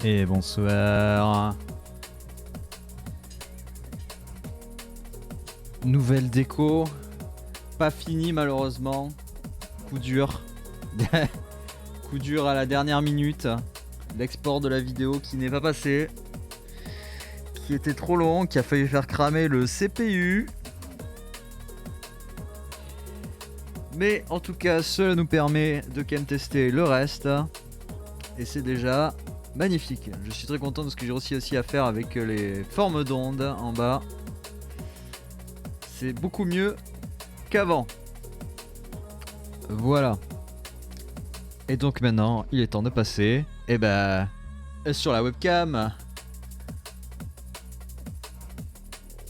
Et bonsoir. Nouvelle déco. Pas fini malheureusement. Coup dur. Coup dur à la dernière minute. L'export de la vidéo qui n'est pas passé. Qui était trop long, qui a failli faire cramer le CPU. Mais en tout cas, cela nous permet de quand même tester le reste. Et c'est déjà magnifique. Je suis très content de ce que j'ai réussi aussi à faire avec les formes d'ondes en bas. C'est beaucoup mieux qu'avant. Voilà. Et donc maintenant, il est temps de passer sur la webcam.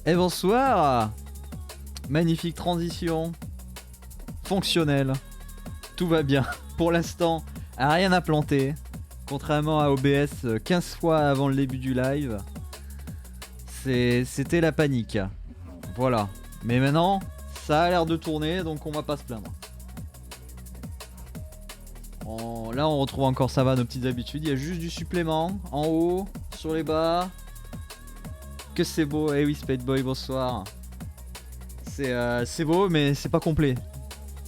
Et bonsoir. Magnifique transition. Fonctionnelle. Tout va bien. Pour l'instant, rien à planter. Contrairement à OBS 15 fois avant le début du live. C'était la panique. Voilà. Mais maintenant, ça a l'air de tourner, donc on va pas se plaindre. Là, on retrouve encore, ça va, nos petites habitudes. Il y a juste du supplément en haut, sur les bas. Que c'est beau. Eh oui, Spadeboy, bonsoir. C'est beau, mais c'est pas complet.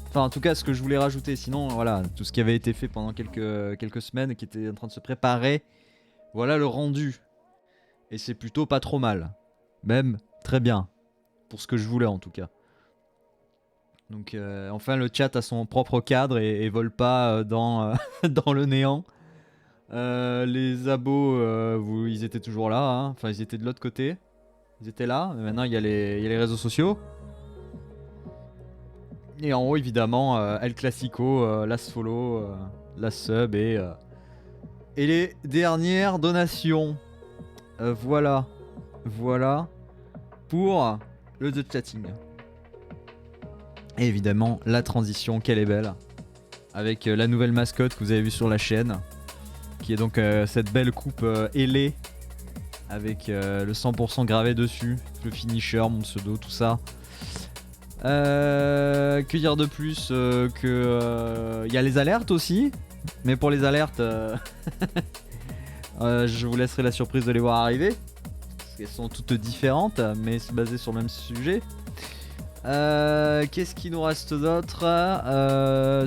Enfin, en tout cas, ce que je voulais rajouter. Sinon, voilà, tout ce qui avait été fait pendant quelques semaines, qui était en train de se préparer. Voilà le rendu. Et c'est plutôt pas trop mal. Même très bien. Pour ce que je voulais, en tout cas. Donc, enfin, le chat a son propre cadre et vole pas dans, dans le néant. Les abos, ils étaient toujours là. Hein. Enfin, ils étaient de l'autre côté. Ils étaient là. Mais maintenant, il y a les réseaux sociaux. Et en haut, évidemment, El Clasico, Las Follow, la sub et les dernières donations. Voilà. Voilà. Pour le The Chatting. Et évidemment, la transition, qu'elle est belle. Avec la nouvelle mascotte que vous avez vue sur la chaîne. Qui est donc cette belle coupe ailée. Avec le 100% gravé dessus. Le finisher, mon pseudo, tout ça. Que dire de plus que y a les alertes aussi. Mais pour les alertes, je vous laisserai la surprise de les voir arriver. Parce qu'elles sont toutes différentes, mais c'est basé sur le même sujet. Qu'est-ce qui nous reste d'autre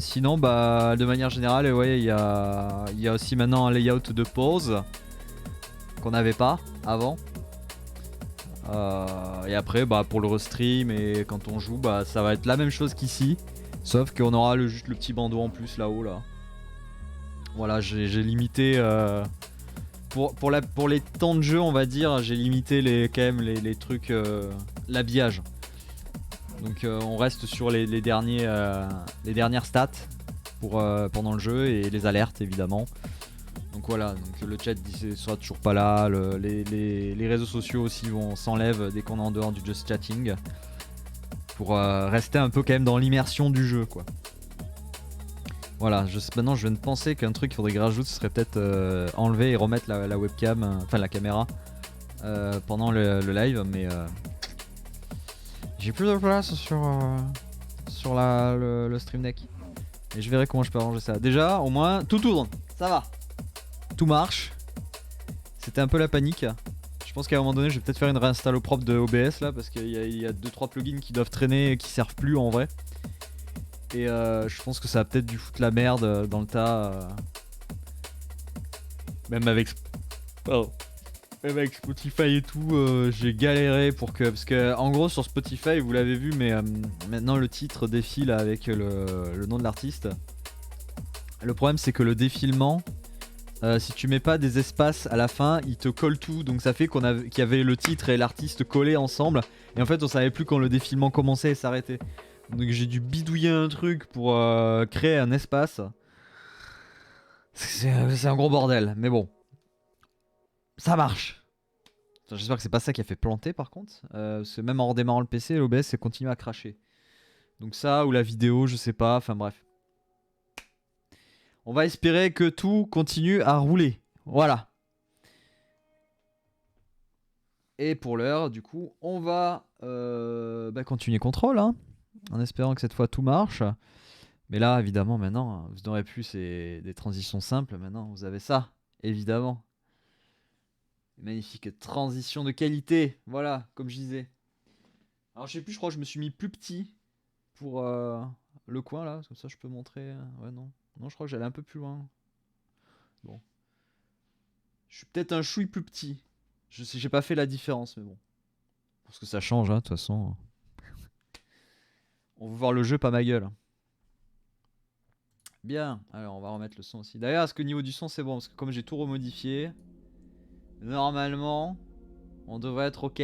sinon, bah, de manière générale, ouais, il y a aussi maintenant un layout de pause qu'on n'avait pas avant. Et après, bah, pour le restream et quand on joue, bah, ça va être la même chose qu'ici. Sauf qu'on aura juste le petit bandeau en plus là-haut. Là. Voilà, j'ai limité... pour les temps de jeu, on va dire, j'ai limité quand même les trucs... l'habillage. Donc on reste sur les dernières stats pendant le jeu et les alertes évidemment. Donc voilà, donc le chat sera toujours pas là, les réseaux sociaux aussi s'enlèvent dès qu'on est en dehors du just chatting. Pour rester un peu quand même dans l'immersion du jeu quoi. Voilà, maintenant je viens de penser qu'un truc qu'il faudrait que je rajoute, ce serait peut-être enlever et remettre la webcam, enfin la caméra pendant le live, mais j'ai plus de place sur le stream deck. Et je verrai comment je peux arranger ça. Déjà, au moins, tout tourne, ça va. Tout marche. C'était un peu la panique. Je pense qu'à un moment donné, je vais peut-être faire une réinstall au propre de OBS là, parce qu'il y a 2-3 plugins qui doivent traîner et qui servent plus en vrai. Et je pense que ça va peut-être dû foutre la merde dans le tas. Même avec Spotify et tout, j'ai galéré pour que... Parce que en gros sur Spotify, vous l'avez vu, mais maintenant le titre défile avec le nom de l'artiste. Le problème c'est que le défilement, si tu mets pas des espaces à la fin, il te colle tout. Donc ça fait qu'il y avait le titre et l'artiste collés ensemble. Et en fait on savait plus quand le défilement commençait et s'arrêtait. Donc j'ai dû bidouiller un truc pour créer un espace. C'est un gros bordel, mais bon. Ça marche. J'espère que c'est pas ça qui a fait planter par contre. Parce que même en redémarrant le PC, l'OBS c'est continué à cracher. Donc ça ou la vidéo, je sais pas, enfin bref. On va espérer que tout continue à rouler. Voilà. Et pour l'heure, du coup, on va continuer contrôle, hein, en espérant que cette fois tout marche. Mais là, évidemment, maintenant, vous n'aurez plus des transitions simples. Maintenant, vous avez ça, évidemment. Magnifique transition de qualité. Voilà, comme je disais. Alors je sais plus, je crois que je me suis mis plus petit pour le coin là. Comme ça je peux montrer. Ouais non. Non, je crois que j'allais un peu plus loin. Bon. Je suis peut-être un chouille plus petit. Je sais, j'ai pas fait la différence, mais bon. Parce que ça change, hein, de toute façon. On veut voir le jeu, pas ma gueule. Bien, alors on va remettre le son aussi. D'ailleurs, est-ce que au niveau du son c'est bon? Parce que comme j'ai tout remodifié, normalement, on devrait être ok.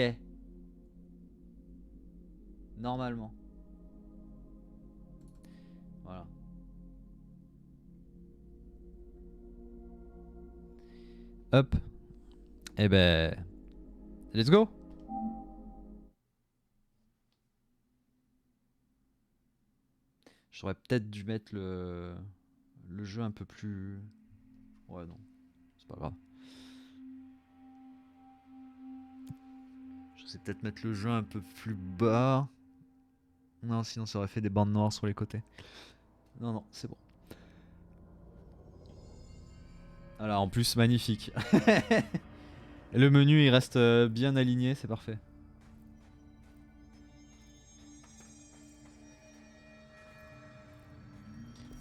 Normalement. Voilà. Hop. Et ben... Let's go. J'aurais peut-être dû mettre le jeu un peu plus... Ouais, non. C'est pas grave. Je sais peut-être mettre le jeu un peu plus bas. Non, sinon ça aurait fait des bandes noires sur les côtés. Non, non, c'est bon. Alors, en plus, magnifique. Le menu, il reste bien aligné, c'est parfait.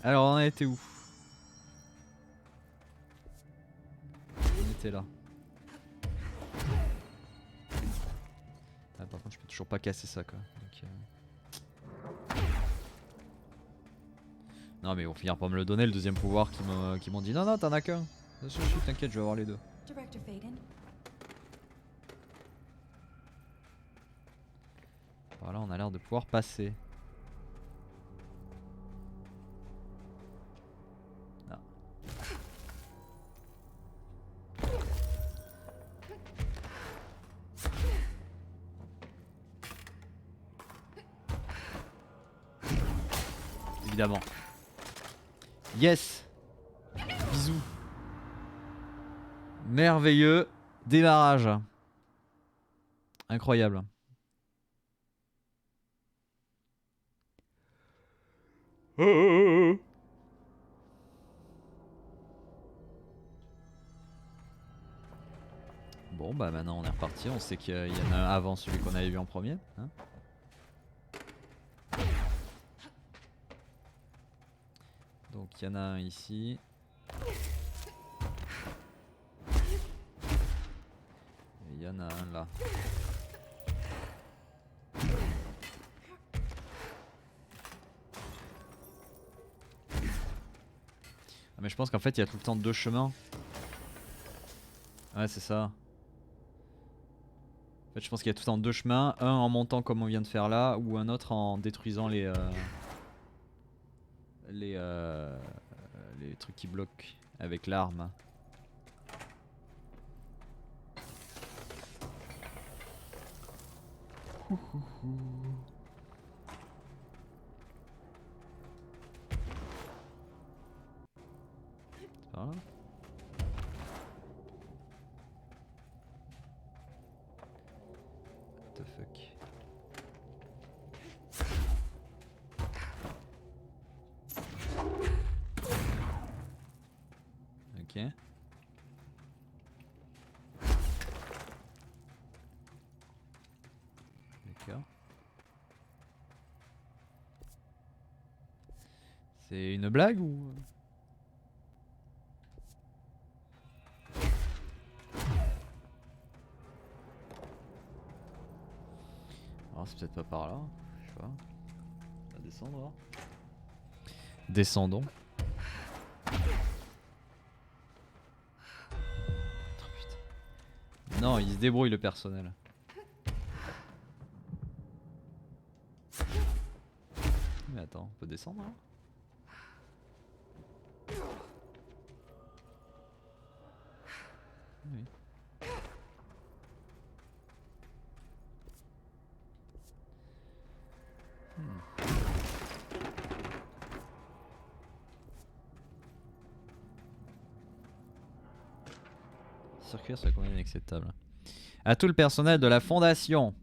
Alors, on a été où? On était là. Ah, par contre, je peux toujours pas casser ça, quoi. Donc, non, mais ils vont finir par me le donner, le deuxième pouvoir qui m'ont dit non, non, t'en as qu'un. T'inquiète, je vais avoir les deux. Par là, on a l'air de pouvoir passer. Ah. Évidemment. Yes. Bisous. Merveilleux démarrage. Incroyable. Bon bah maintenant on est reparti, on sait qu'il y en a un avant celui qu'on avait vu en premier. Hein, donc il y en a un ici. Et il y en a un là. Ah, mais je pense qu'en fait il y a tout le temps deux chemins. Ouais c'est ça. En fait je pense qu'il y a tout le temps deux chemins. Un en montant comme on vient de faire là, ou un autre en détruisant les trucs qui bloquent avec l'arme. C'est par là. What the fuck. Ok. D'accord. C'est une blague ou... Alors c'est peut-être pas par là, je sais pas. On va descendre alors. Descendons. Oh, putain. Non, il se débrouille le personnel. Mais attends, on peut descendre là? Oui. Circuler serait quand même inacceptable. À tout le personnel de la Fondation,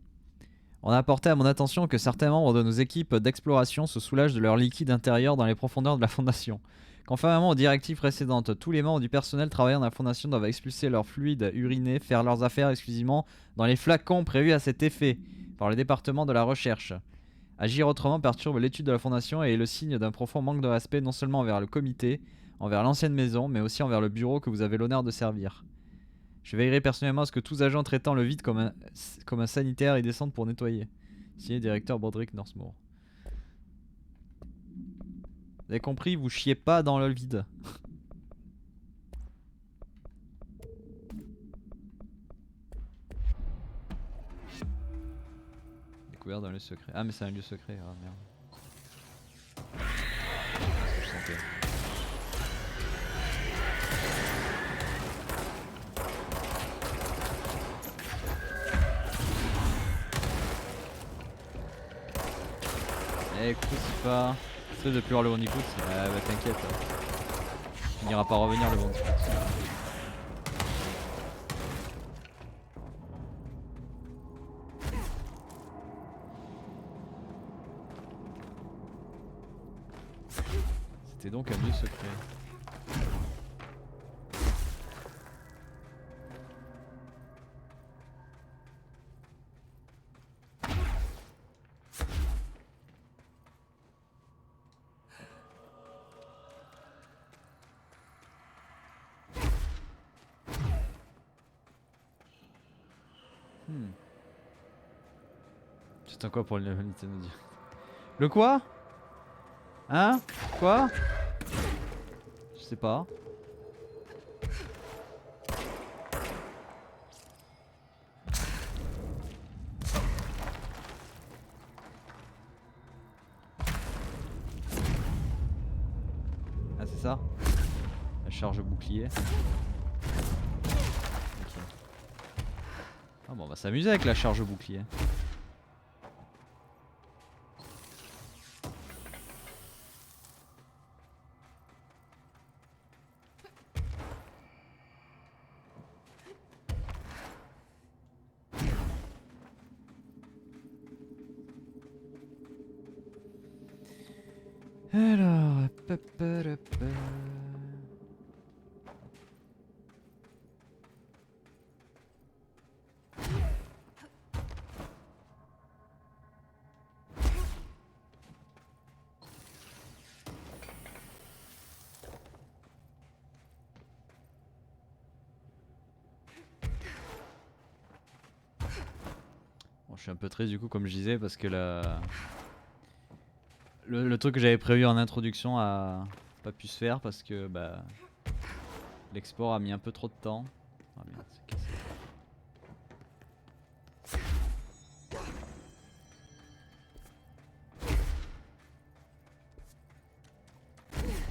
on a apporté à mon attention que certains membres de nos équipes d'exploration se soulagent de leur liquide intérieur dans les profondeurs de la Fondation. Conformément aux directives précédentes, tous les membres du personnel travaillant dans la fondation doivent expulser leurs fluides urinés, faire leurs affaires exclusivement dans les flacons prévus à cet effet par le département de la recherche. Agir autrement perturbe l'étude de la fondation et est le signe d'un profond manque de respect non seulement envers le comité, envers l'ancienne maison, mais aussi envers le bureau que vous avez l'honneur de servir. Je veillerai personnellement à ce que tous agents traitant le vide comme un sanitaire y descendent pour nettoyer. Signé directeur Broderick Northmore. Vous avez compris, vous chiez pas dans le vide. Découvert dans le secret. Ah mais c'est un lieu secret, ah merde. C'est ce que je sentais. Eh écoute si pas. Essaye de plus voir le Bandicoot. Bah t'inquiète. Il n'ira pas revenir le Bandicoot. C'était donc un lieu secret. C'est quoi pour le Nintendo Direct? Le quoi? Hein? Quoi? Je sais pas. Ah c'est ça? La charge bouclier. Okay. Ah bon on va s'amuser avec la charge bouclier. Alors, bon, je suis un peu triste du coup comme je disais parce que le truc que j'avais prévu en introduction a pas pu se faire parce que bah l'export a mis un peu trop de temps. Ah merde, c'est cassé.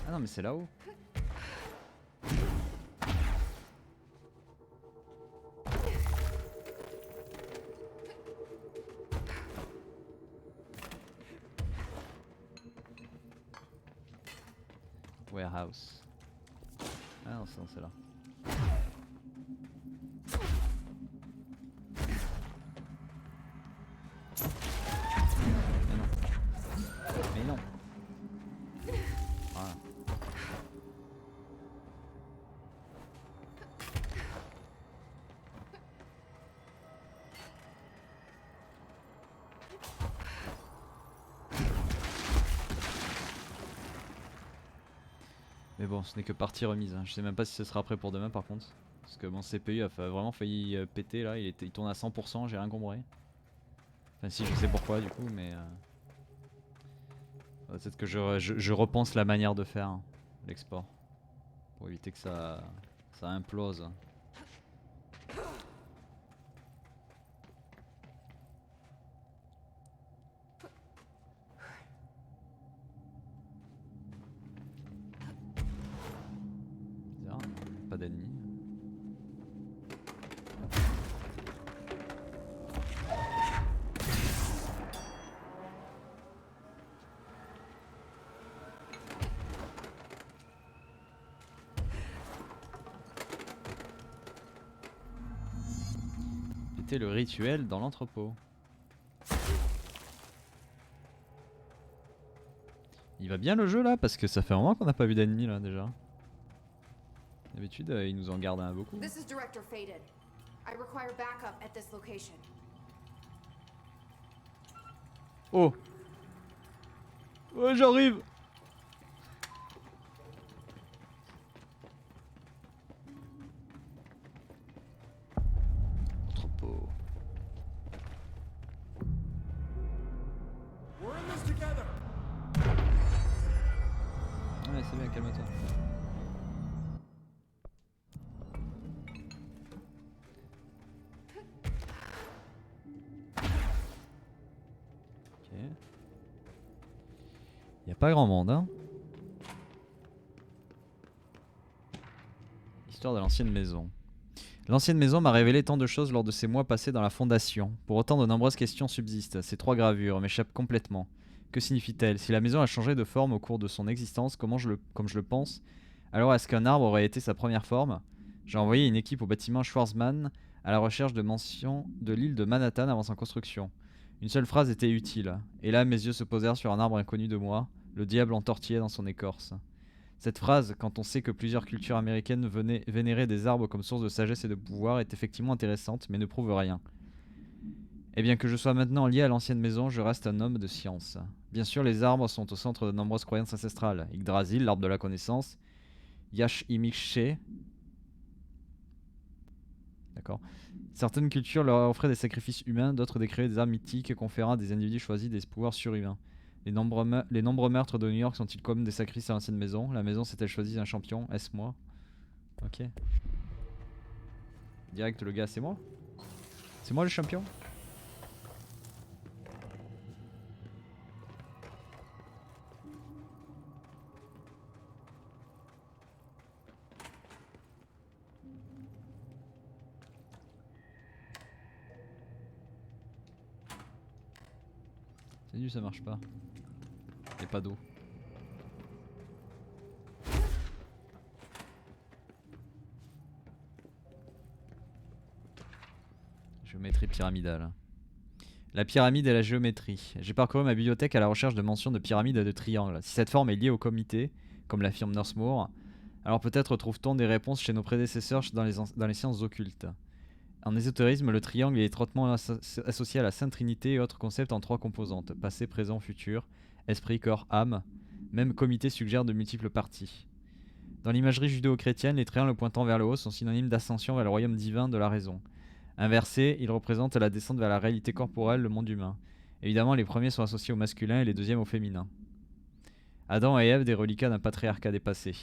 Ah non mais c'est là-haut. Warehouse. Ah non, c'est là. Mais non. Mais non. Voilà. Mais bon, ce n'est que partie remise. Hein. Je sais même pas si ce sera prêt pour demain par contre. Parce que mon CPU a vraiment failli péter là. Il tourne à 100%, j'ai rien compris. Enfin si, je sais pourquoi du coup, mais... peut-être que je repense la manière de faire hein, l'export. Pour éviter que ça implose. Bizarre, pas d'ennemis. Le rituel dans l'entrepôt. Il va bien le jeu là parce que ça fait un moment qu'on n'a pas vu d'ennemis là déjà. D'habitude il nous en garde un beaucoup. This is Director Faded. I require backup at this location. Oh! Ouais, j'arrive! Entrepôt. Ouais, c'est bien, calme-toi. Ok. Y a pas grand monde, hein? Histoire de l'ancienne maison. L'ancienne maison m'a révélé tant de choses lors de ces mois passés dans la fondation. Pour autant, de nombreuses questions subsistent. Ces 3 gravures m'échappent complètement. Que signifie-t-elle? Si la maison a changé de forme au cours de son existence, comme je le pense, alors est-ce qu'un arbre aurait été sa première forme? J'ai envoyé une équipe au bâtiment Schwarzman à la recherche de mentions de l'île de Manhattan avant sa construction. Une seule phrase était utile. Et là, mes yeux se posèrent sur un arbre inconnu de moi, le diable entortillé dans son écorce. Cette phrase, quand on sait que plusieurs cultures américaines vénéraient des arbres comme source de sagesse et de pouvoir, est effectivement intéressante, mais ne prouve rien. Et bien que je sois maintenant lié à l'ancienne maison, je reste un homme de science. Bien sûr, les arbres sont au centre de nombreuses croyances ancestrales. Yggdrasil, l'arbre de la connaissance. Yashimikshe. D'accord. Certaines cultures leur offraient des sacrifices humains, d'autres décrivaient des armes mythiques conférant à des individus choisis des pouvoirs surhumains. Les nombreux meurtres de New York sont-ils comme des sacrifices à l'ancienne maison? La maison s'est-elle choisi un champion? Est-ce moi? Ok. Direct, le gars, c'est moi? C'est moi le champion? C'est nul, ça marche pas. Y'a pas d'eau. Géométrie pyramidale. La pyramide et la géométrie. J'ai parcouru ma bibliothèque à la recherche de mentions de pyramides et de triangles. Si cette forme est liée au comité, comme l'affirme Northmoor, alors peut-être trouve-t-on des réponses chez nos prédécesseurs dans les sciences occultes. En ésotérisme, le triangle est étroitement associé à la Sainte Trinité et autres concepts en 3 composantes, passé, présent, futur, esprit, corps, âme. Même comité suggère de multiples parties. Dans l'imagerie judéo-chrétienne, les triangles pointant vers le haut sont synonymes d'ascension vers le royaume divin de la raison. Inversés, ils représentent la descente vers la réalité corporelle, le monde humain. Évidemment, les premiers sont associés au masculin et les deuxièmes au féminin. Adam et Ève, des reliquats d'un patriarcat dépassé.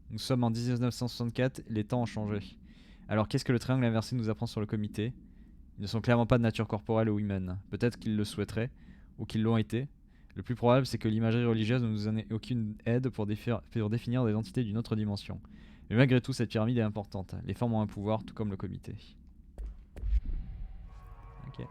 Nous sommes en 1964, les temps ont changé. Alors qu'est-ce que le triangle inversé nous apprend sur le comité? Ils ne sont clairement pas de nature corporelle ou humaine. Peut-être qu'ils le souhaiteraient, ou qu'ils l'ont été. Le plus probable, c'est que l'imagerie religieuse ne nous en ait aucune aide pour définir des entités d'une autre dimension. Mais malgré tout, cette pyramide est importante. Les formes ont un pouvoir, tout comme le comité. Ok.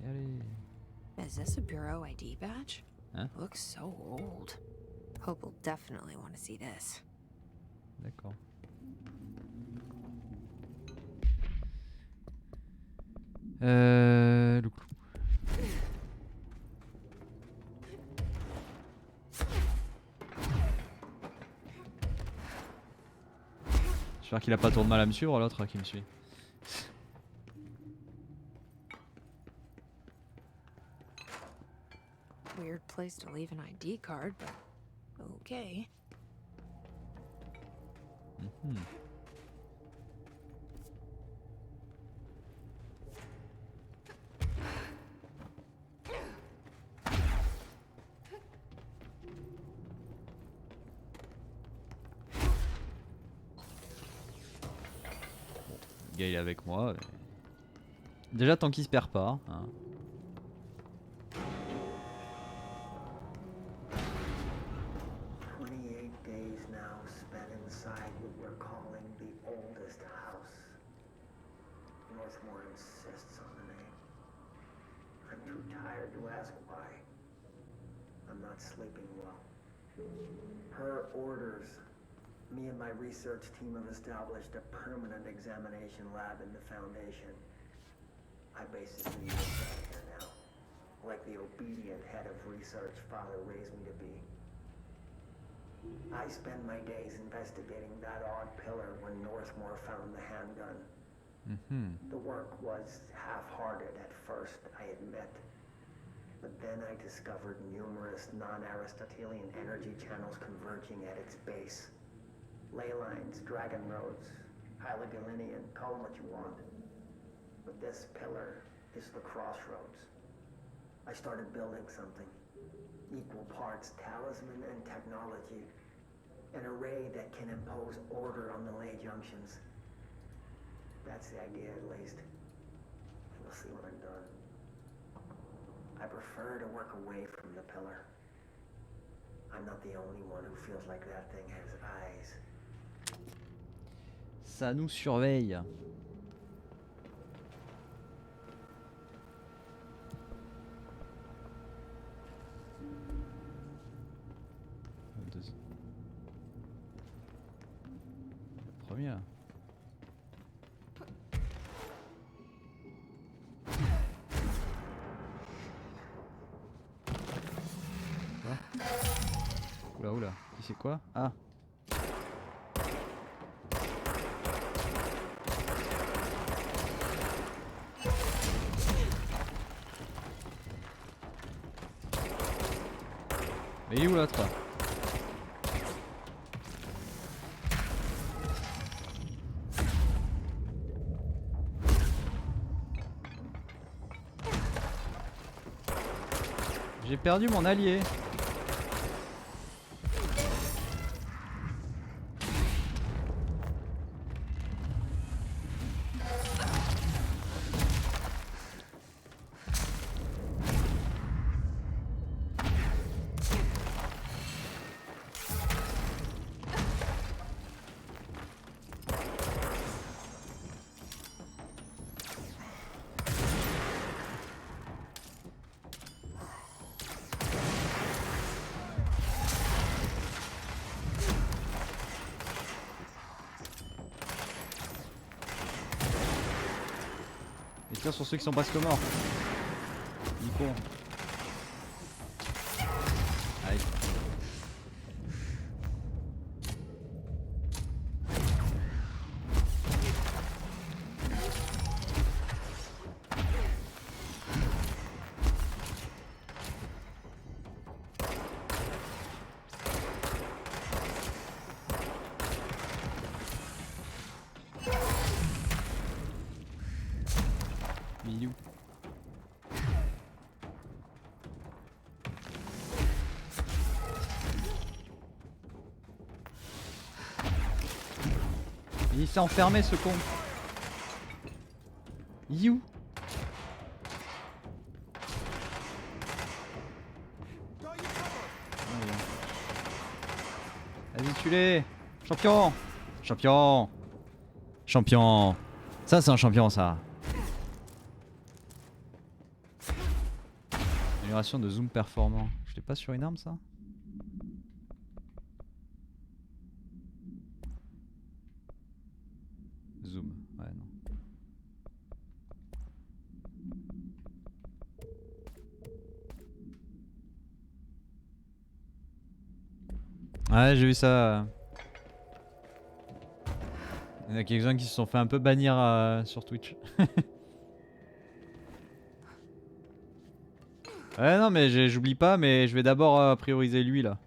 Allez. Is this a Bureau ID badge? Huh? Looks so old. Hope will definitely want to see this. D'accord. Le clou. J'espère qu'il a pas trop de mal à me suivre, l'autre qui me suit. Weird place to leave an ID card, but okay. Mhm. Le gars il est avec moi. Déjà tant qu'il se perd pas. Hein. 28 days now spent inside what we're calling the oldest house. Northmore insists on the name. I'm too tired to ask why. I'm not sleeping well. Her orders Me and my research team have established a permanent examination lab in the Foundation. I basically live down here now, like the obedient head of research Father raised me to be. I spend my days investigating that odd pillar when Northmore found the handgun. The work was half-hearted at first, I admit. But then I discovered numerous non-Aristotelian energy channels converging at its base. Ley lines, dragon roads, Hyligalinian, call them what you want. But this pillar is the crossroads. I started building something. Equal parts talisman and technology. An array that can impose order on the ley junctions. That's the idea, at least. We'll see when I'm done. I prefer to work away from the pillar. I'm not the only one who feels like that thing has eyes. Ça nous surveille. La première. Oula oula, c'est quoi? Ah. Mais il est où l'autre? J'ai perdu mon allié. Et tire sur ceux qui sont presque morts. Ni con. Allez. Milou. Il s'est enfermé ce con. You. Vas-y, tue-les. Champion. Champion. Champion. Ça, c'est un champion, ça. Amélioration de zoom performant. Je l'ai pas sur une arme, ça? Zoom. Ouais, non. Ouais, j'ai vu ça. Il y en a quelques-uns qui se sont fait un peu bannir sur Twitch. Ouais, non, mais j'oublie pas, mais je vais d'abord prioriser lui là.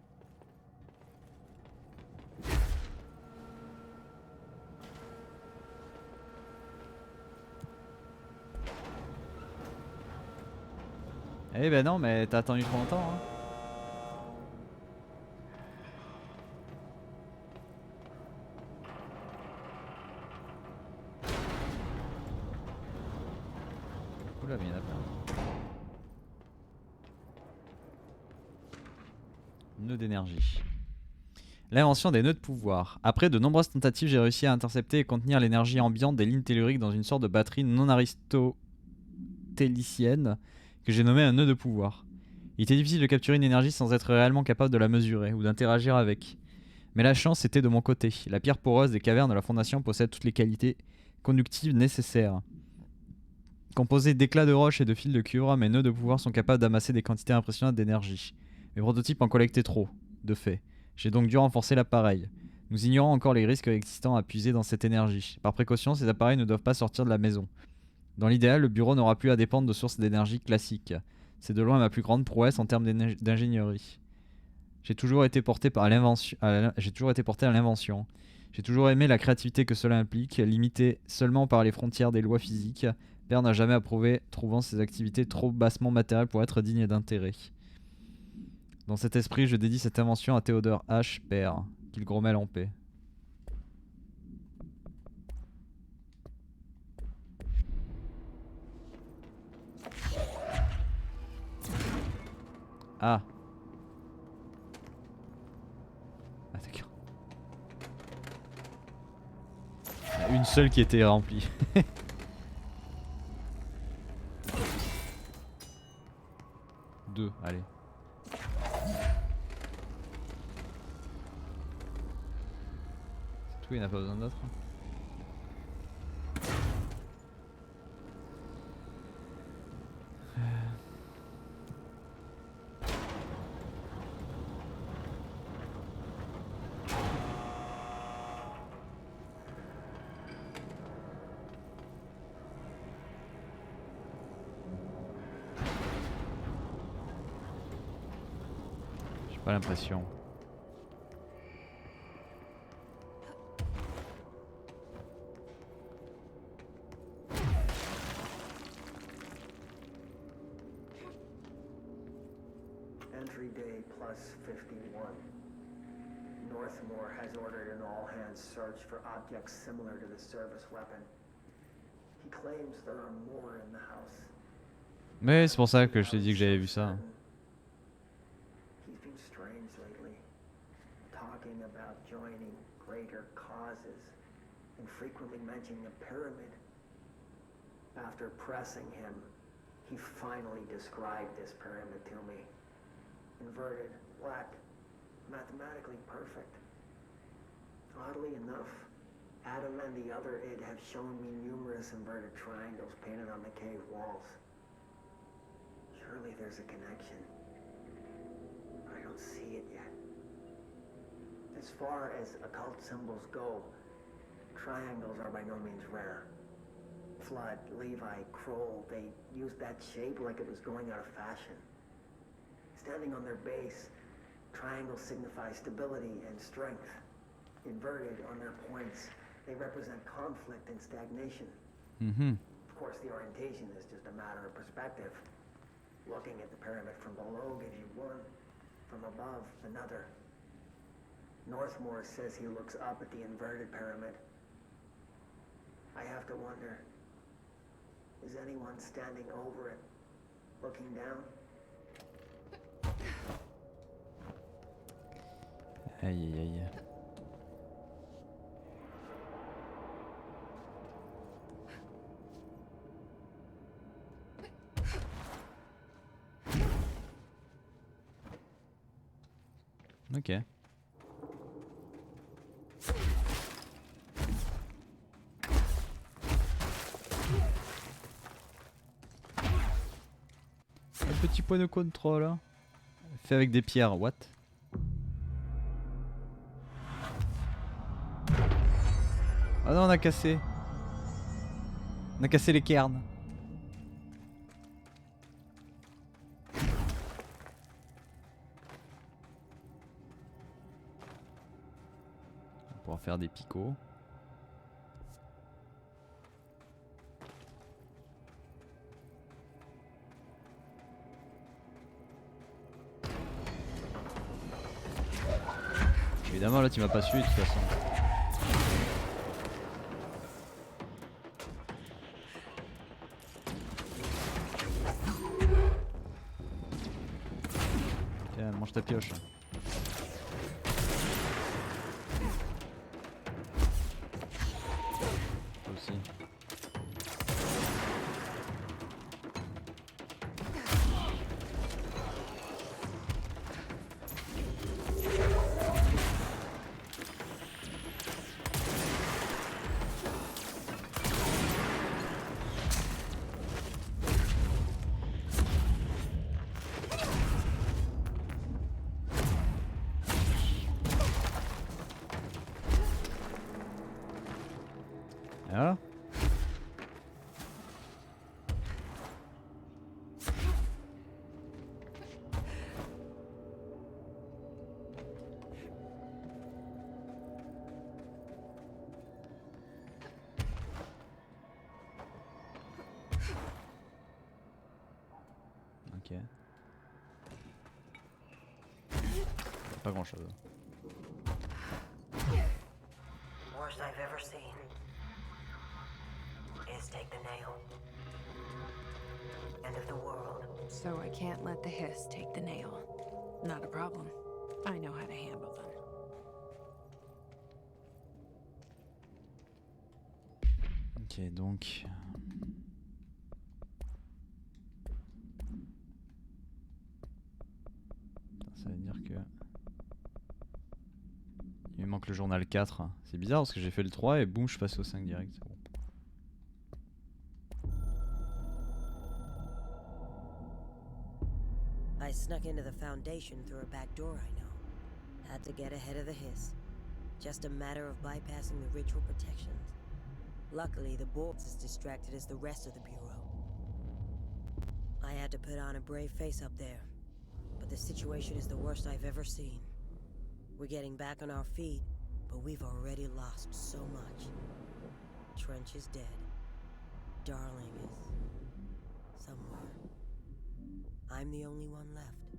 Eh ben non, mais t'as attendu trop longtemps, hein. Oula, mais il y en a plein. Nœud d'énergie. L'invention des nœuds de pouvoir. Après de nombreuses tentatives, j'ai réussi à intercepter et contenir l'énergie ambiante des lignes telluriques dans une sorte de batterie non aristotélicienne que j'ai nommée un nœud de pouvoir. Il était difficile de capturer une énergie sans être réellement capable de la mesurer ou d'interagir avec. Mais la chance était de mon côté. La pierre poreuse des cavernes de la Fondation possède toutes les qualités conductives nécessaires. Composée d'éclats de roche et de fils de cuivre, mes nœuds de pouvoir sont capables d'amasser des quantités impressionnantes d'énergie. Mes prototypes en collectaient trop, de fait. J'ai donc dû renforcer l'appareil. Nous ignorons encore les risques existants à puiser dans cette énergie. Par précaution, ces appareils ne doivent pas sortir de la maison. Dans l'idéal, le bureau n'aura plus à dépendre de sources d'énergie classiques. C'est de loin ma plus grande prouesse en termes d'ingénierie. J'ai toujours été porté à l'invention. J'ai toujours aimé la créativité que cela implique, limitée seulement par les frontières des lois physiques. Père n'a jamais approuvé, trouvant ces activités trop bassement matérielles pour être dignes d'intérêt. Dans cet esprit, je dédie cette invention à Theodore H. Père, qu'il grommelle en paix. Ah. Ah d'accord. Il y en a une seule qui était remplie. Deux, allez. C'est tout, il n'y en a pas besoin d'autres. Pas l'impression. Entry day plus 51. Northmore has ordered an all-hands search for objects similar to the service weapon. He claims there are more in the house. Mais c'est pour ça que je t'ai dit que j'avais vu ça. He's been strange lately, talking about joining greater causes and frequently mentioning a pyramid. After pressing him, he finally described this pyramid to me. Inverted, black, mathematically perfect. Oddly enough, Adam and the other id have shown me numerous inverted triangles painted on the cave walls. Surely there's a connection. I don't see it yet. As far as occult symbols go, triangles are by no means rare. Flood, Levi, Kroll, they used that shape like it was going out of fashion. Standing on their base, triangles signify stability and strength. Inverted on their points, they represent conflict and stagnation. Of course, the orientation is just a matter of perspective. Looking at the pyramid from below gives you one, from above another. Northmore says he looks up at the inverted pyramid. I have to wonder, is anyone standing over it, looking down? Aïe aïe aïe. Ok. Un petit point de contrôle. Hein. Fait avec des pierres, what? Ah non, on a cassé. On a cassé les cairns. On pourra faire des picots. Évidemment là tu m'as pas suivi de toute façon. Tiens, mange ta pioche. Toi aussi. Et voilà. Ok. Pas grand chose. Worst I've ever seen is take the nail. End of the world. So I can't let the hiss take the nail. Not a problem. I know how to handle them. Ok, donc. Ça veut dire que. Il me manque le journal 4. C'est bizarre parce que j'ai fait le 3 et boum, je passe au 5 direct. C'est bon. I snuck into the Foundation through a back door I know. Had to get ahead of the hiss. Just a matter of bypassing the ritual protections. Luckily, the board's as distracted as the rest of the Bureau. I had to put on a brave face up there. But the situation is the worst I've ever seen. We're getting back on our feet, but we've already lost so much. Trench is dead. Darling is somewhere. I'm the only one left.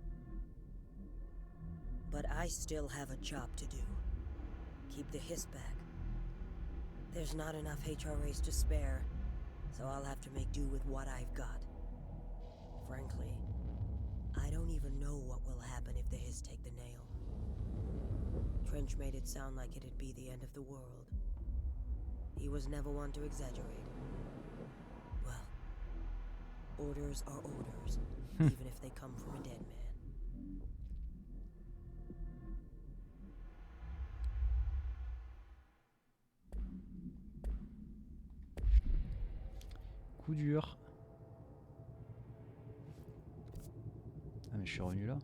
But I still have a job to do. Keep the hiss back. There's not enough HRAs to spare, so I'll have to make do with what I've got. Frankly, I don't even know what will happen if the hiss take the nail. Trench made it sound like it'd be the end of the world. He was never one to exaggerate. Well, orders are orders, even if they come from a dead man. Coup dur. Ah mais je suis revenu là.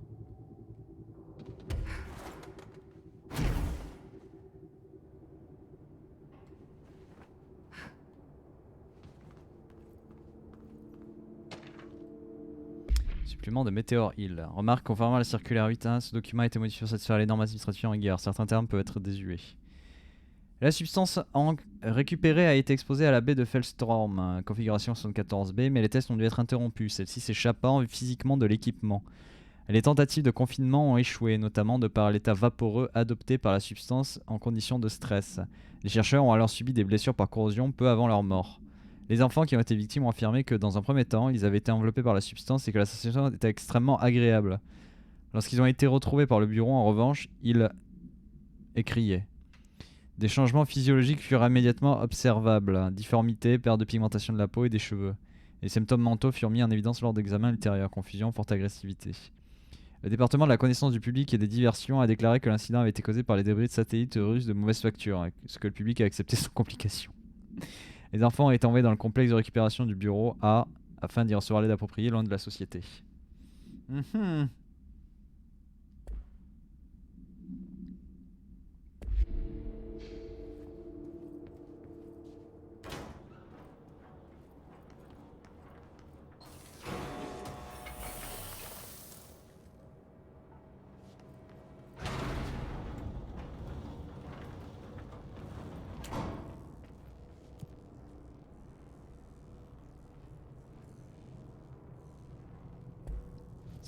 Supplément de Meteor Hill. Remarque, conformément à la circulaire 8.1, ce document a été modifié pour satisfaire les normes administratives en vigueur. Certains termes peuvent être désuets. La substance récupérée a été exposée à la baie de Fellstorm, configuration 74B, mais les tests ont dû être interrompus, celle-ci s'échappant physiquement de l'équipement. Les tentatives de confinement ont échoué, notamment de par l'état vaporeux adopté par la substance en conditions de stress. Les chercheurs ont alors subi des blessures par corrosion peu avant leur mort. Les enfants qui ont été victimes ont affirmé que dans un premier temps, ils avaient été enveloppés par la substance et que la sensation était extrêmement agréable. Lorsqu'ils ont été retrouvés par le bureau, en revanche, ils écriaient. Des changements physiologiques furent immédiatement observables, difformité, perte de pigmentation de la peau et des cheveux. Les symptômes mentaux furent mis en évidence lors d'examens ultérieurs, confusion, forte agressivité. Le département de la connaissance du public et des diversions a déclaré que l'incident avait été causé par les débris de satellites russes de mauvaise facture, ce que le public a accepté sans complication. Les enfants ont été envoyés dans le complexe de récupération du bureau A afin d'y recevoir l'aide appropriée loin de la société.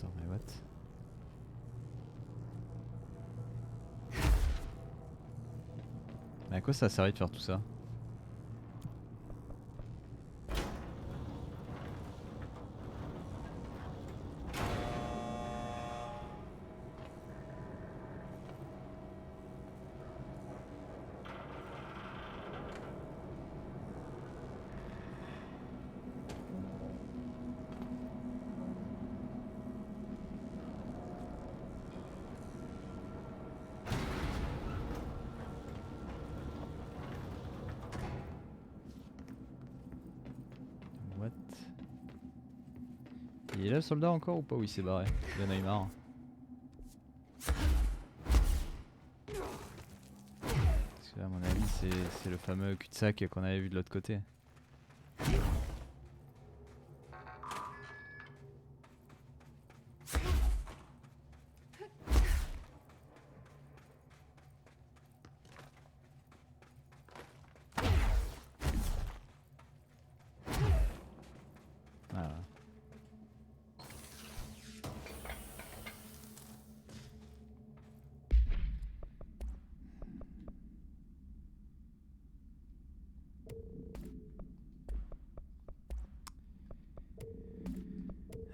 Attends, mais what? Mais à quoi ça a servi de faire tout ça? What? Il est là le soldat encore ou pas? Oui, il s'est barré. Il en a eu marre. Parce que là, à mon avis, c'est le fameux cul-de-sac qu'on avait vu de l'autre côté. Voilà.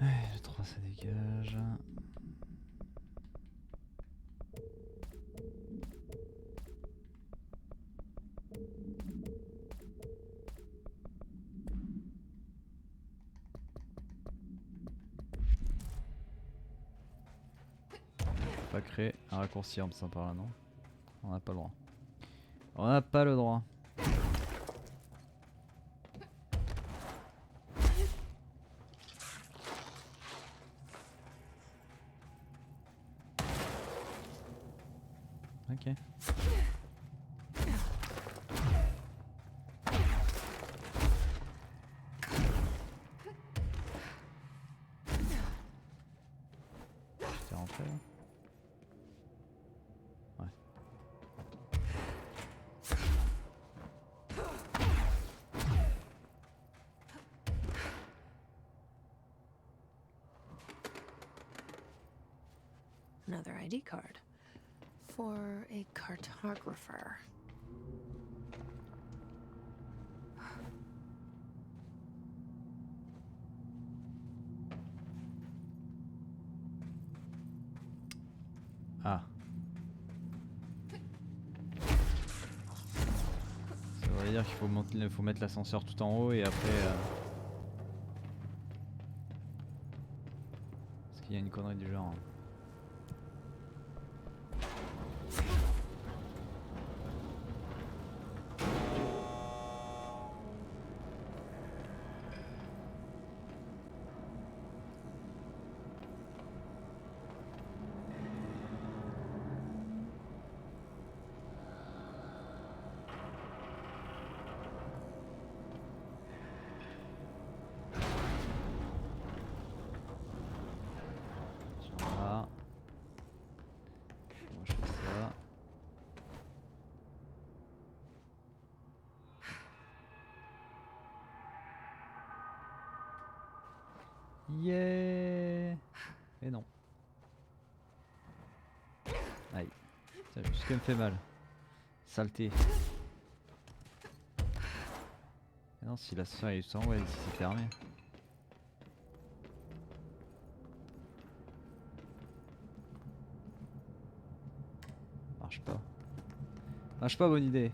Ouais, le 3 ça dégage. Pas créer un raccourci en passant par là, non? On n'a pas le droit. On n'a pas le droit. Ok. T'es rentré là? Ouais. Another ID card. For a cartographer. Ah. Ça veut dire qu'il faut mettre l'ascenseur tout en haut et après... Parce qu'il y a une connerie du genre. Voilà. Moi je fais ça. Yeah. Et non. Aïe. C'est juste ce qui me fait mal. Saleté. Et non, si l'ascenseur est tout en haut, ouais, si c'est fermé. Marche pas. Marche pas, bonne idée.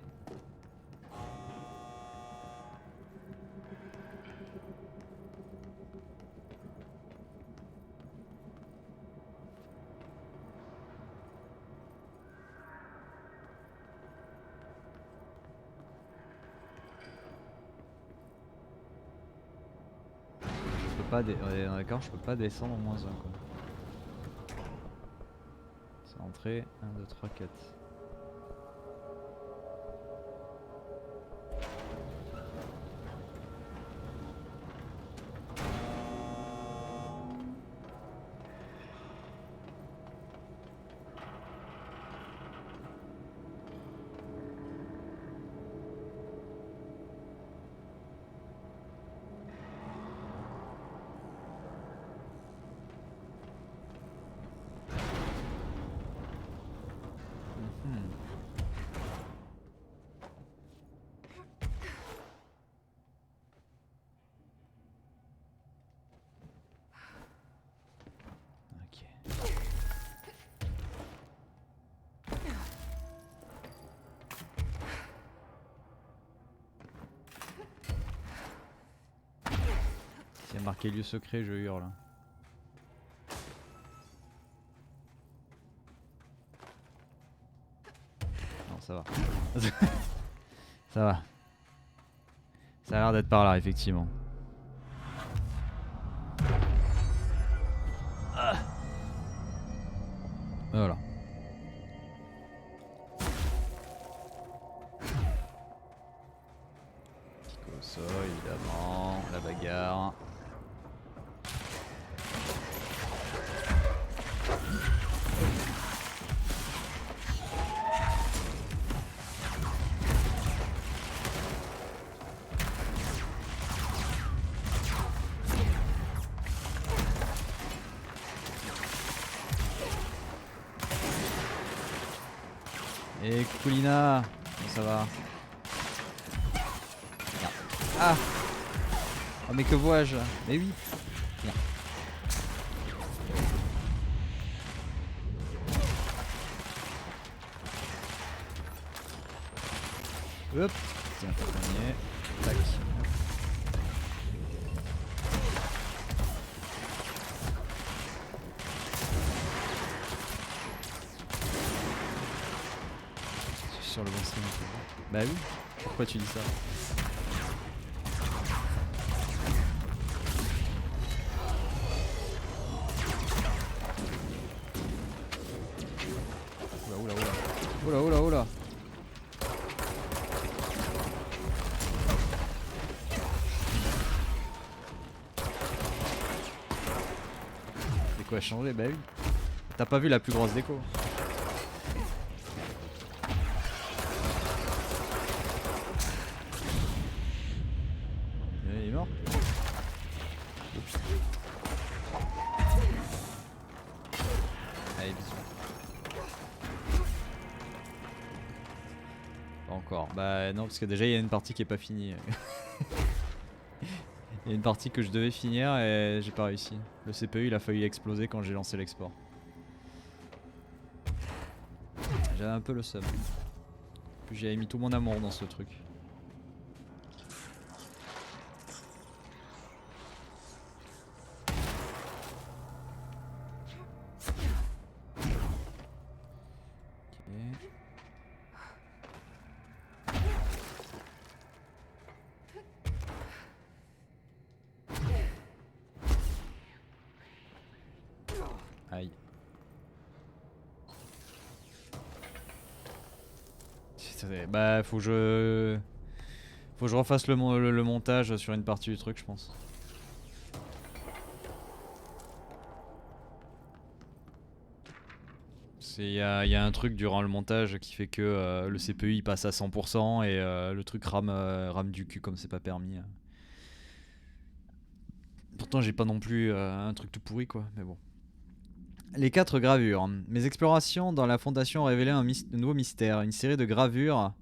Je peux pas d'accord, je peux pas descendre en -1 quoi. C'est entrée 1, 2, 3, 4. S'il y a marqué lieu secret, je hurle. Non, ça va. Ça va. Ça a l'air d'être par là, effectivement. Ah. Voilà. Au sol, évidemment. La bagarre. Et Coulina, comment ça va? Merde. Ah. Oh mais que vois-je? Mais oui. Merde. Hop. Tiens, t'as gagné. Tac. Sur le bon stream. Bah oui, pourquoi tu dis ça? Oula oula oula. Oula oula oula. Déco a changé, bah oui. T'as pas vu la plus grosse déco? Il est mort. Allez, bisous. Pas encore. Bah non, parce que déjà il y a une partie qui est pas finie. Il y a une partie que je devais finir et j'ai pas réussi. Le CPU il a failli exploser quand j'ai lancé l'export. J'avais un peu le seum. Puis j'avais mis tout mon amour dans ce truc. Aïe. Bah faut que je refasse le montage sur une partie du truc je pense. Il y a un truc durant le montage qui fait que le CPU il passe à 100% et le truc rame du cul comme c'est pas permis. Pourtant j'ai pas non plus un truc tout pourri quoi, mais bon. Les 4 gravures. Mes explorations dans la fondation ont révélé un nouveau mystère. Une série de gravures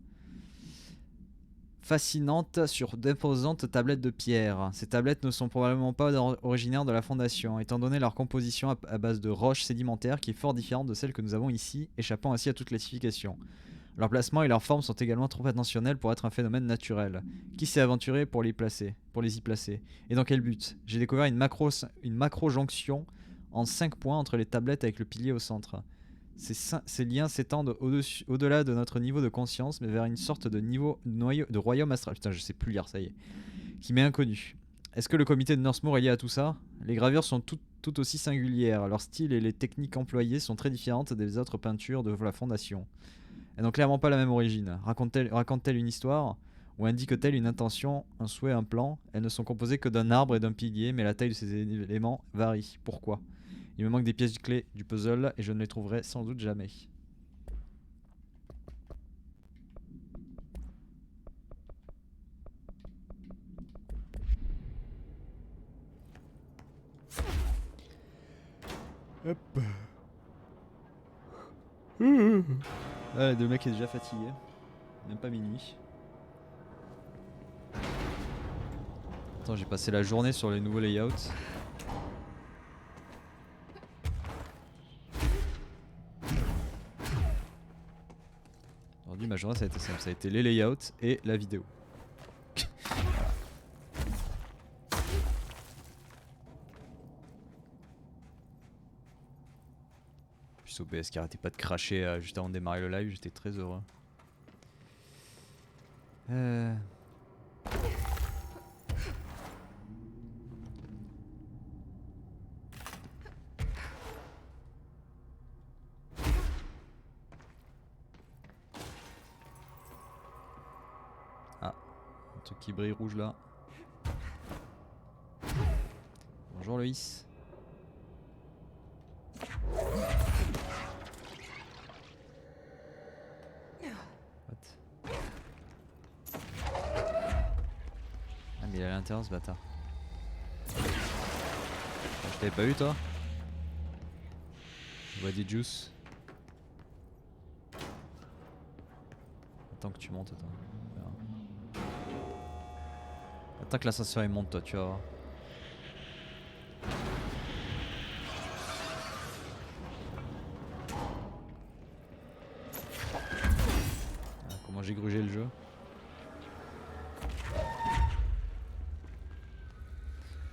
fascinantes sur d'imposantes tablettes de pierre. Ces tablettes ne sont probablement pas originaires de la fondation, étant donné leur composition à base de roches sédimentaires qui est fort différente de celle que nous avons ici, échappant ainsi à toute classification. Leur placement et leur forme sont également trop attentionnels pour être un phénomène naturel. Qui s'est aventuré pour les y placer? Et dans quel but? J'ai découvert une macro-jonction en 5 points entre les tablettes avec le pilier au centre. Ces liens s'étendent au-delà de notre niveau de conscience, mais vers une sorte de royaume astral. Putain, je sais plus lire, ça y est. Qui m'est inconnu. Est-ce que le comité de Northmoor est lié à tout ça? Les gravures sont tout aussi singulières. Leur style et les techniques employées sont très différentes des autres peintures de la fondation. Elles n'ont clairement pas la même origine. Racontent-elles une histoire? Ou indiquent-elles une intention, un souhait, un plan? Elles ne sont composées que d'un arbre et d'un pilier, mais la taille de ces éléments varie. Pourquoi? Il me manque des pièces clés du puzzle et je ne les trouverai sans doute jamais. Hop. Ah, le mec est déjà fatigué. Même pas minuit. Attends, j'ai passé la journée sur les nouveaux layouts. Aujourd'hui, ma journée ça a été simple. Ça a été les layouts et la vidéo. Plus OBS qui arrêtait pas de cracher juste avant de démarrer le live, j'étais très heureux. Un truc qui brille rouge là. Bonjour Loïs. What? Ah mais il est à l'intérieur ce bâtard. Je t'avais pas vu toi? Je vois des juice. Attends que tu montes, attends. Attends que l'ascenseur il monte toi, tu vas voir. Ah, comment j'ai grugé le jeu.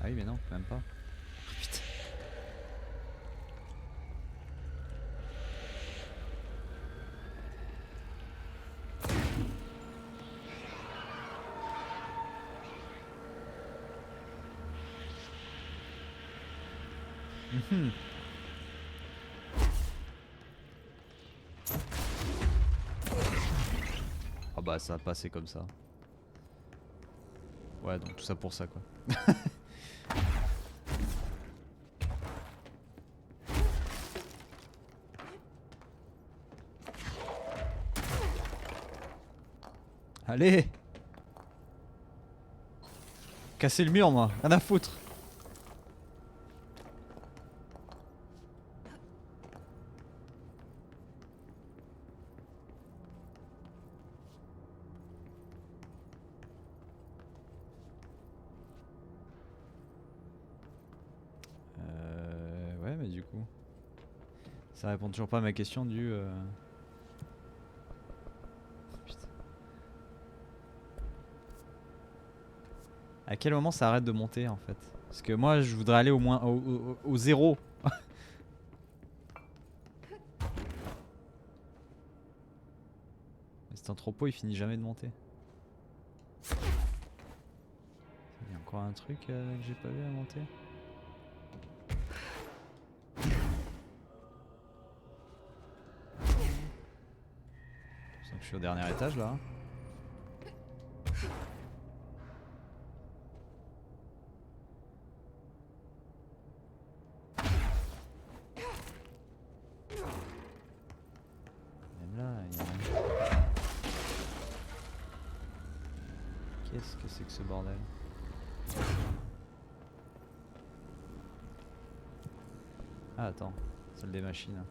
Ah oui mais non, même pas. Putain. Ah bah ça a passé comme ça. Ouais donc tout ça pour ça quoi. Allez! Casser le mur moi, rien à foutre. Ouais mais du coup ça répond toujours pas à ma question du Putain. À quel moment ça arrête de monter en fait? Parce que moi je voudrais aller au moins au zéro. Mais cet entrepôt il finit jamais de monter. Il y a encore un truc que j'ai pas vu à monter. Je sens que je suis au dernier étage là. Même là, il y a rien. Qu'est-ce que c'est que ce bordel? Ah attends, salle des machines.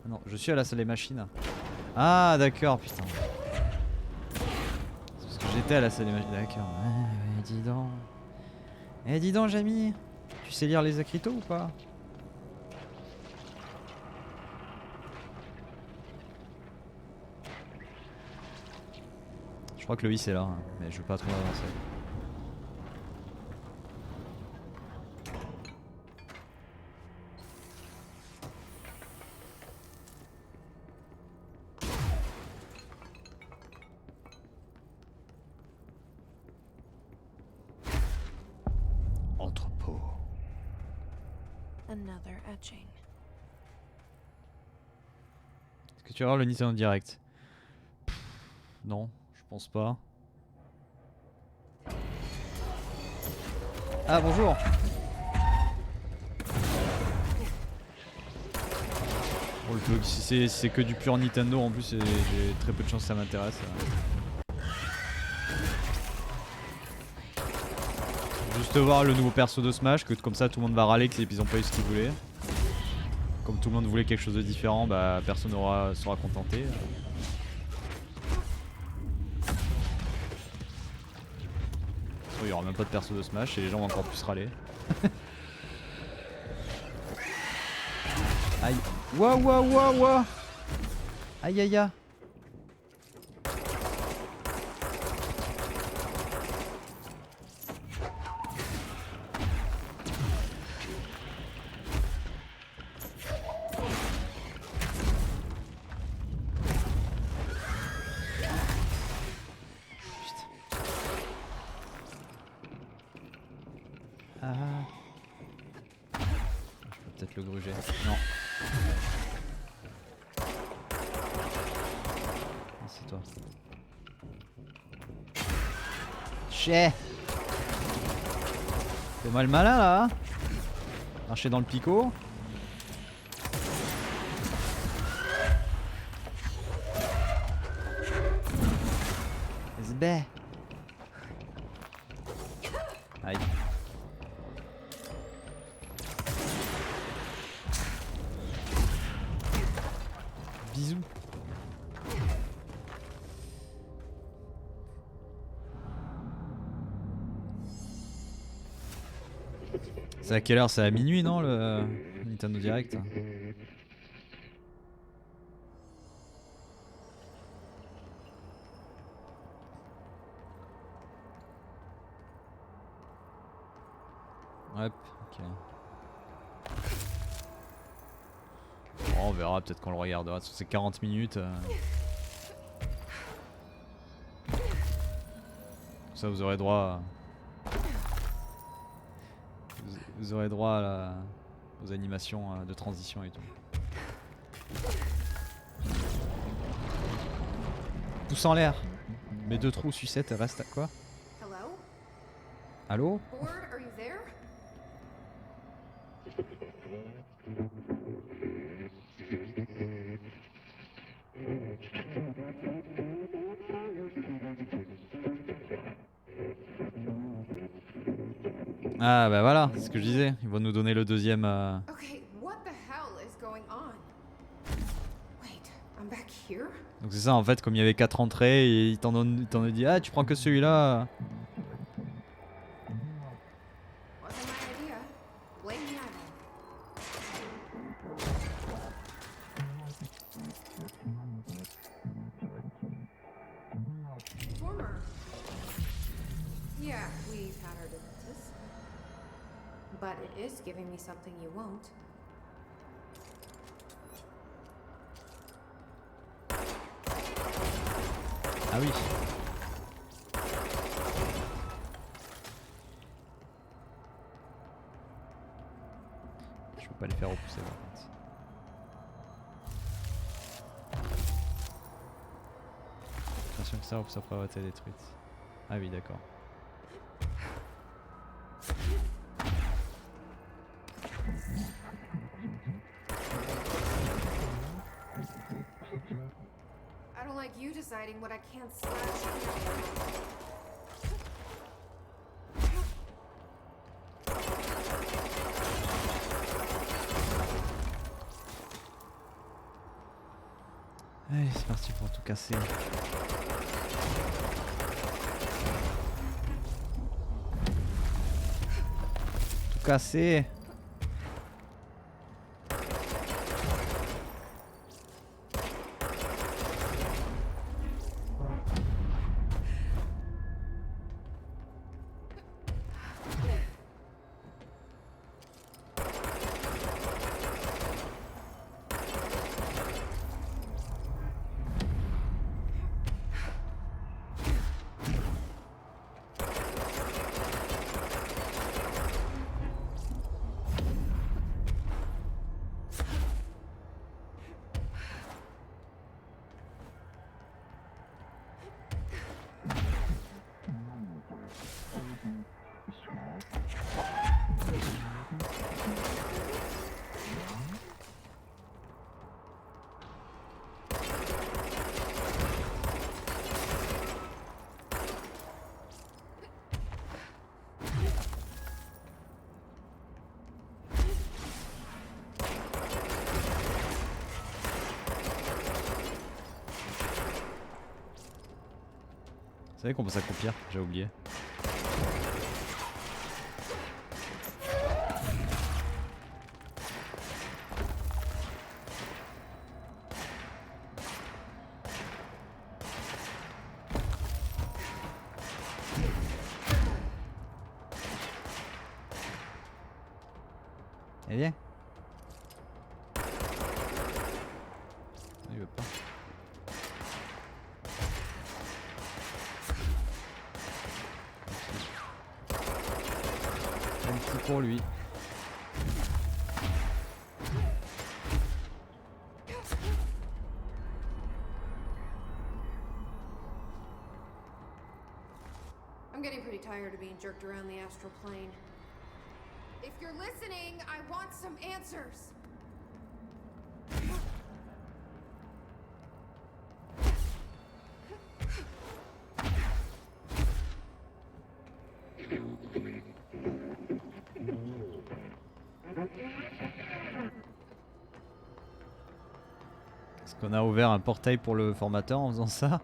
Ah non, je suis à la salle des machines. Ah d'accord, putain. C'est parce que j'étais à la salle des machines. D'accord. Ouais, dis donc. Eh dis donc Jamie, tu sais lire les écriteaux ou pas? Je crois que Loïs est là, hein, mais je veux pas trop avancer. Entrepôt. Another etching. Est-ce que tu vas voir le Nintendo Direct? Non, je pense pas. Ah bonjour. Bon, le peu, si c'est que du pur Nintendo en plus, j'ai très peu de chance que ça m'intéresse. Juste voir le nouveau perso de Smash, que comme ça tout le monde va râler qu'ils ont pas eu ce qu'ils voulaient. Comme tout le monde voulait quelque chose de différent, bah personne sera contenté. Il y aura même pas de perso de Smash et les gens vont encore plus râler. Aïe. Ouah ouah ouah ouah. Aïe aïe aïe. Ah. Je peux peut-être le gruger. Non. C'est toi. Chais. Fais-moi le malin là. Marcher dans le picot. SB. Aïe. Bisous. C'est à quelle heure? C'est à minuit, non, le Nintendo Direct? Hop, ok. Bon, on verra, peut-être qu'on le regardera. C'est 40 minutes. Ça, vous aurez droit à... Vous aurez droit à aux animations de transition et tout. Pouce en l'air. Mes deux trous sucettes restent à quoi? Hello? Allô? Board, are you there? Ah bah voilà, c'est ce que je disais. Ils vont nous donner le deuxième... Okay, what the hell is going on? Wait, I'm back here? Donc c'est ça en fait, comme il y avait 4 entrées et il t'en a dit ah tu prends que celui-là. Wasn't my idea. Blame the admin. Former. Yeah, we've had our differences. But it is giving me something you won't. Ah oui. Je peux pas les faire repousser par contre. Attention que ça repousse après avoir été détruite. Ah oui d'accord. I don't like you deciding what I can't slash. Allez c'est parti pour tout casser. Tout casser. Vous savez qu'on peut s'accroupir? J'ai oublié. Eh bien. Il veut pas. Un petit pour lui. I'm I'm getting pretty tired of being jerked around the astral plane. If you're listening, I want some answers. Est-ce qu'on a ouvert un portail pour le formateur en faisant ça?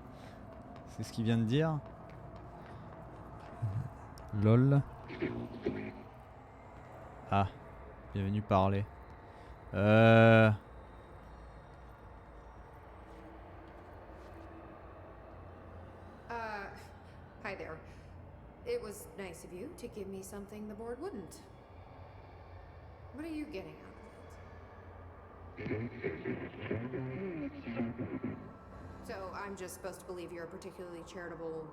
C'est ce qu'il vient de dire. LOL. Ah, bienvenue parler. Hi there. It was nice of you to give me something the board wouldn't. What are you getting out of it? So I'm just supposed to believe you're a particularly charitable,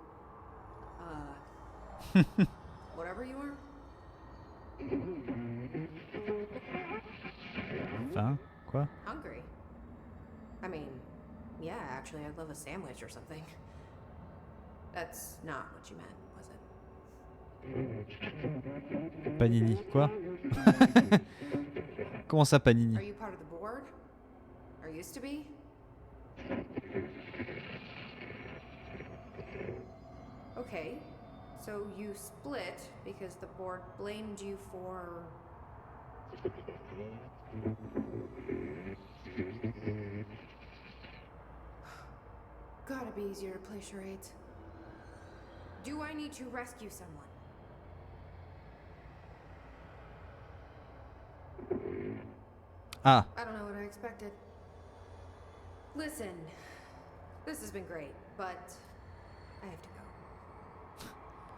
whatever you are? Enfin, quoi? Hungry. I mean, yeah, actually, I'd love a sandwich or something. That's not what you meant, was it? Panini, quoi? Comment ça, Panini? Are you part of the board? Or used to be? Okay, so you split because the board blamed you for... Gotta be easier to play charades. Do I need to rescue someone? Ah, I don't know what I expected. Listen, this has been great, but I have to go.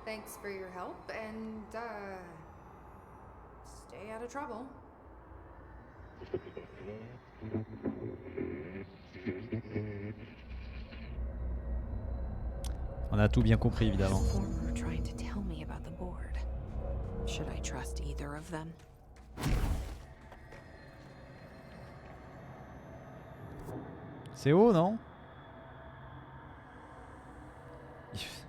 Thanks for your help, and, stay out of trouble. on a tout bien compris évidemment. Former trying to tell me about the board. Should I trust either of them? C'est haut, non?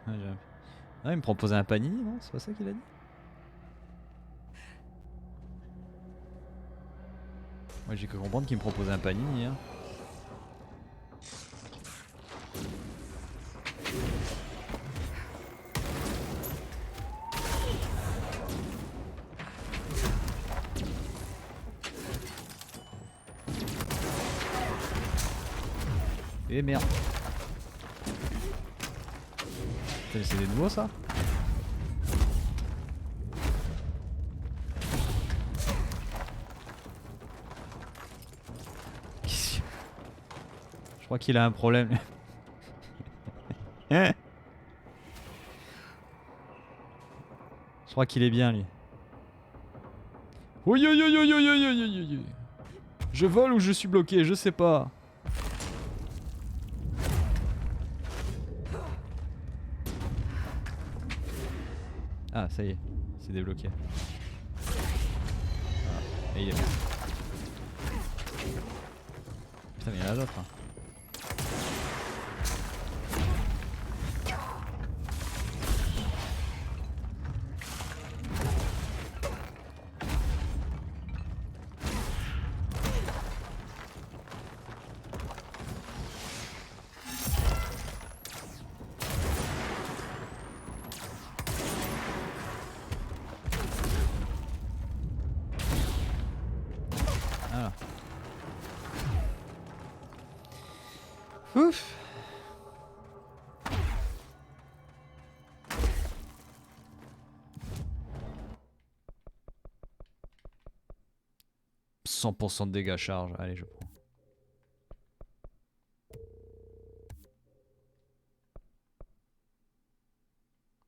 Ah, il me proposait un panini, non? C'est pas ça qu'il a dit? Moi j'ai cru comprendre qu'il me proposait un panini hein. Et merde. Putain, c'est des nouveaux ça? Je crois qu'il a un problème. Je crois qu'il est bien lui. Oui, oui, oui, oui, oui, oui, oui, oui. Je vole ou je suis bloqué, je sais pas. Ah, ça y est, c'est débloqué. Ah, et il est... Putain, mais il y en a d'autres. Hein. Voilà. Ouf. « 100% de dégâts charge », allez je prends.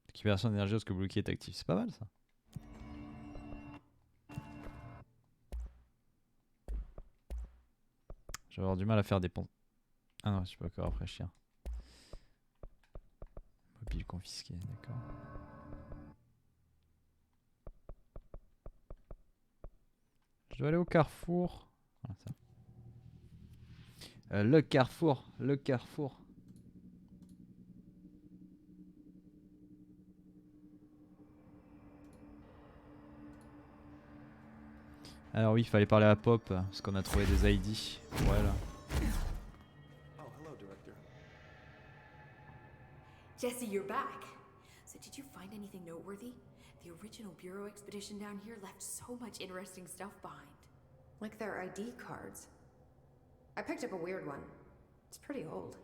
Récupération d'énergie lorsque le bouclier est actif, c'est pas mal ça. Je vais avoir du mal à faire des ponts. Ah non, je peux encore après chien. Mobile confisqué, d'accord. Je dois aller au carrefour. Ah, ça. Le carrefour, le carrefour. Alors oui, il fallait parler à Pop, parce qu'on a trouvé des ID pour elle. Oh, hello, Director. Jesse, you're back. So did you find anything noteworthy? The original Bureau expedition down here left so much interesting stuff behind. Like their ID cards. I picked up a weird one. It's pretty old.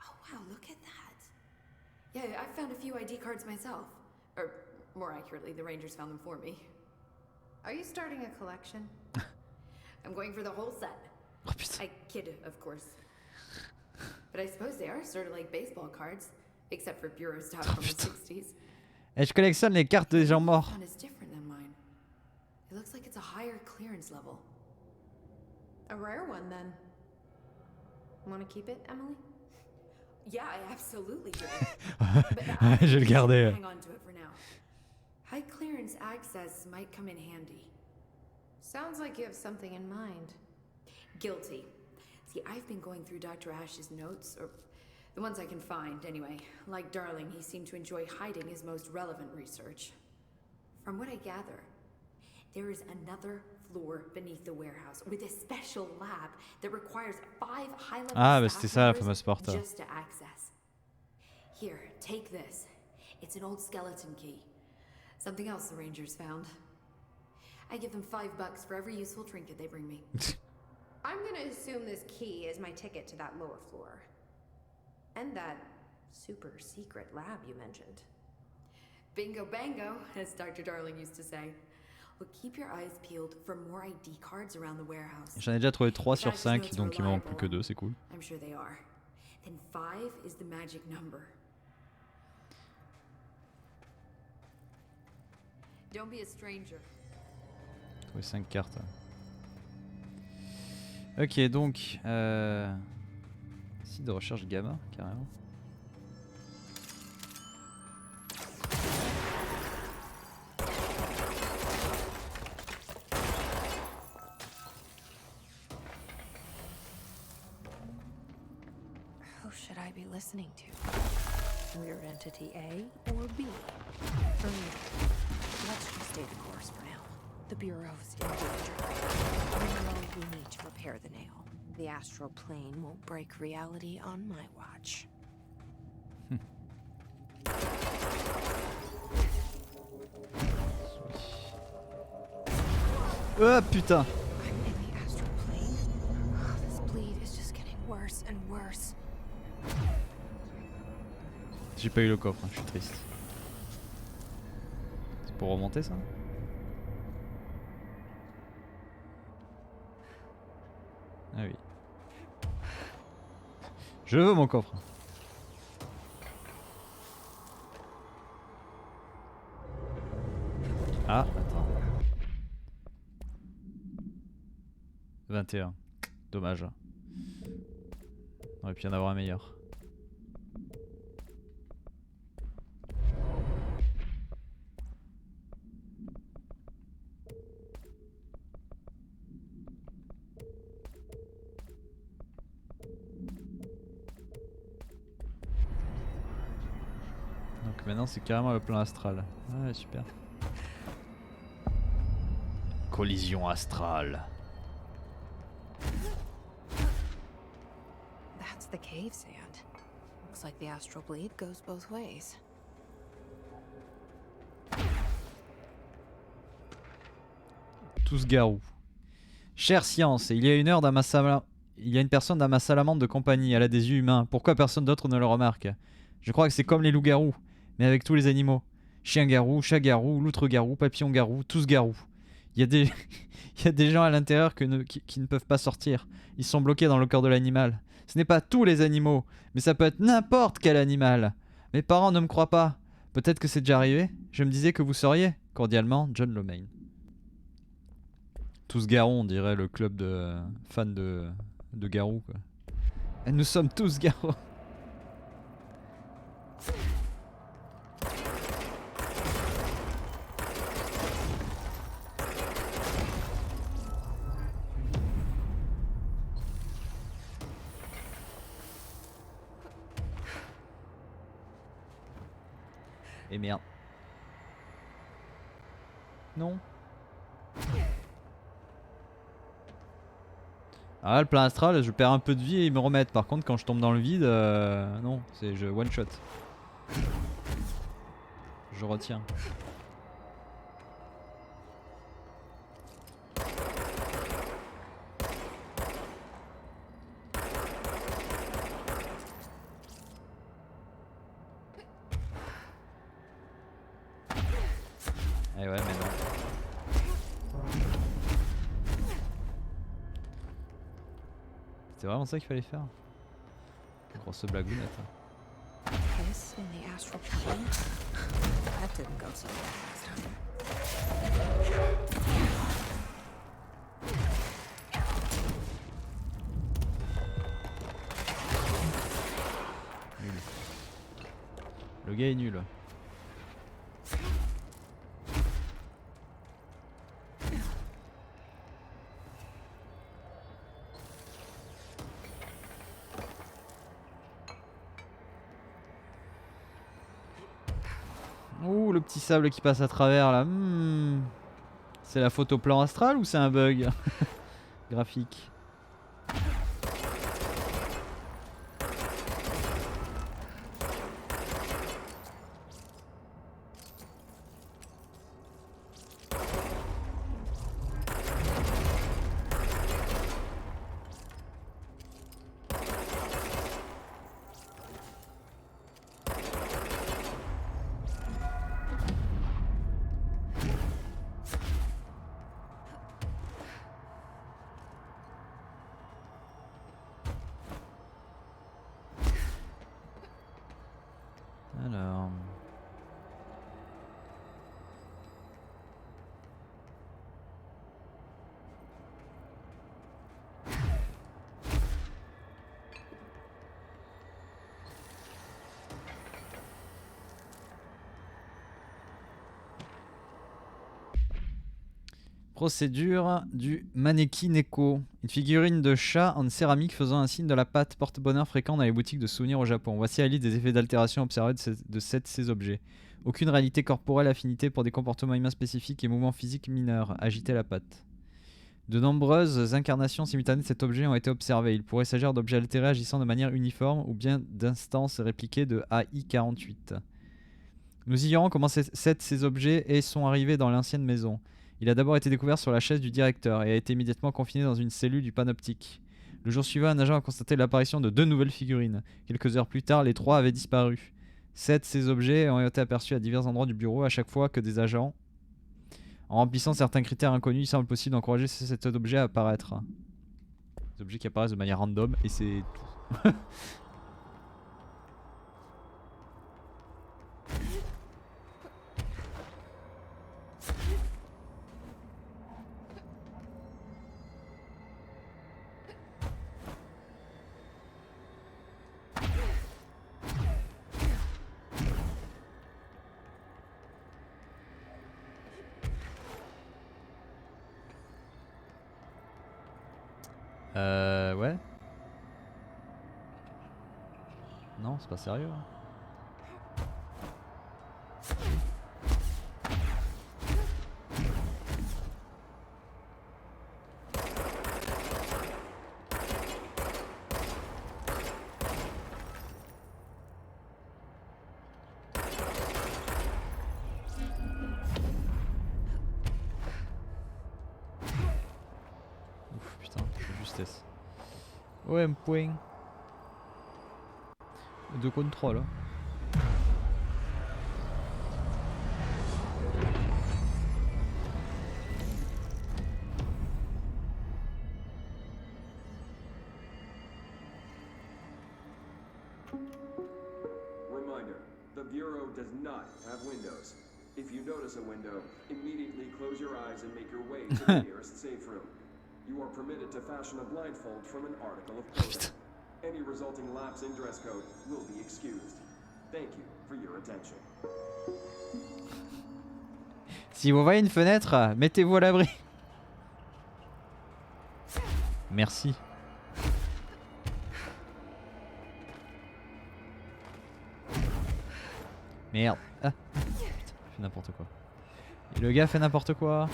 Oh wow, look at that. Yeah, I found a few ID cards myself. Or more accurately, the Rangers found them for me. Are you starting a collection? I'm going for the whole set. Oh putain. I kid, of course. But I suppose they are sort of like baseball cards, except for Bureau stock from the 60s. Et je collectionne les cartes des gens morts. This one is different than mine. It looks like it's a higher clearance level. A rare one, then. Want to keep it, Emily? Yeah, I absolutely do. But I Je vais le garder. hang on to it for now. High clearance access might come in handy. Sounds like you have something in mind. Guilty. See, I've been going through Dr. Ash's notes, or the ones I can find anyway. Like Darling, he seemed to enjoy hiding his most relevant research. From what I gather, there is another floor beneath the warehouse with a special lab that requires 5 high-level Ah, bah staff c'était ça la members fameuse porte. just to access. Here, take this. It's an old skeleton key. Something else the Rangers found. I give them $5 for every useful trinket they bring me. I'm gonna assume this key is my ticket to that lower floor. And that super secret lab you mentioned. Bingo bango, as Dr. Darling used to say. Well, keep your eyes peeled for more ID cards around the warehouse. J'en ai déjà trouvé 3 sur 5, donc il m'en manque plus que 2, c'est cool. I'm sure they are. Then 5 is the magic number. Don't be a stranger. J'ai trouvé 5 cartes. Ok, donc... Site de recherche gamma, carrément. Who should I be listening to? Weird entity A or B? For me, let's just stay the course for now. The Bureau's in danger. We know we need to repair the nail. The astral plane won't break reality on my watch. Oh putain! I'm in the astral plane. This bleed is just getting worse and worse. J'ai pas eu le coffre, hein, je suis triste. C'est pour remonter ça? Ah oui. Je veux mon coffre. Ah, attends. 21. Dommage. On aurait pu en avoir un meilleur. Donc maintenant c'est carrément le plan astral. Ouais, super. Collision astrale. That's the cave sand. Looks like the astral bleed goes both ways. Tous garous. Chère science, il y a une heure dans ma salle. Il y a une personne dans ma salamandre de compagnie. Elle a des yeux humains. Pourquoi personne d'autre ne le remarque? Je crois que c'est comme les loups-garous, mais avec tous les animaux. Chien-garou, chat-garou, loutre-garou, papillon-garou, tous garous. Il y a des, il y a des gens à l'intérieur qui ne peuvent pas sortir. Ils sont bloqués dans le corps de l'animal. Ce n'est pas tous les animaux, mais ça peut être n'importe quel animal. Mes parents ne me croient pas. Peut-être que c'est déjà arrivé. Je me disais que vous sauriez. Cordialement, John Lomain. Tous garous, on dirait le club de fans de garous, quoi. Et nous sommes tous garous. Et merde. Non. Alors là, le plan astral, je perds un peu de vie et ils me remettent. Par contre, quand je tombe dans le vide, non, c'est je one shot. Je retiens. Eh ouais, mais non. C'était vraiment ça qu'il fallait faire. Grosse blagounette. Hiss in the astral plane? That didn't go so well last time. Nul. Le gars est nul. Ouh, le petit sable qui passe à travers là. C'est la photo plan astral ou c'est un bug graphique? Alors... Procédure du mannequin Neko. Une figurine de chat en céramique faisant un signe de la patte porte-bonheur fréquent dans les boutiques de souvenirs au Japon. Voici la liste des effets d'altération observés de ces objets. Aucune réalité corporelle, affinité pour des comportements humains spécifiques et mouvements physiques mineurs. Agiter la patte. De nombreuses incarnations simultanées de cet objet ont été observées. Il pourrait s'agir d'objets altérés agissant de manière uniforme ou bien d'instances répliquées de AI-48. Nous ignorons comment ces objets sont arrivés dans l'ancienne maison. Il a d'abord été découvert sur la chaise du directeur et a été immédiatement confiné dans une cellule du panoptique. Le jour suivant, un agent a constaté l'apparition de 2 nouvelles figurines. Quelques heures plus tard, les 3 avaient disparu. 7 de ces objets ont été aperçus à divers endroits du bureau à chaque fois que des agents, en remplissant certains critères inconnus, il semble possible d'encourager cet objet à apparaître. Des objets qui apparaissent de manière random et c'est tout. Ouais. Non, c'est pas sérieux. Hein. Ouf, putain, de justesse. Ouais, un point. 2 contre 3 là. Reminder, the Bureau does not have windows. If you notice a window, immediately close your eyes and make your way to the nearest safe room. You are permitted to fashion a blindfold from an article of clothing. Any resulting lapse in dress code will be excused. Thank you for your attention. Si vous voyez une fenêtre, mettez-vous à l'abri. Merci. Merde. Ah. Putain, il fait n'importe quoi. Et le gars fait n'importe quoi.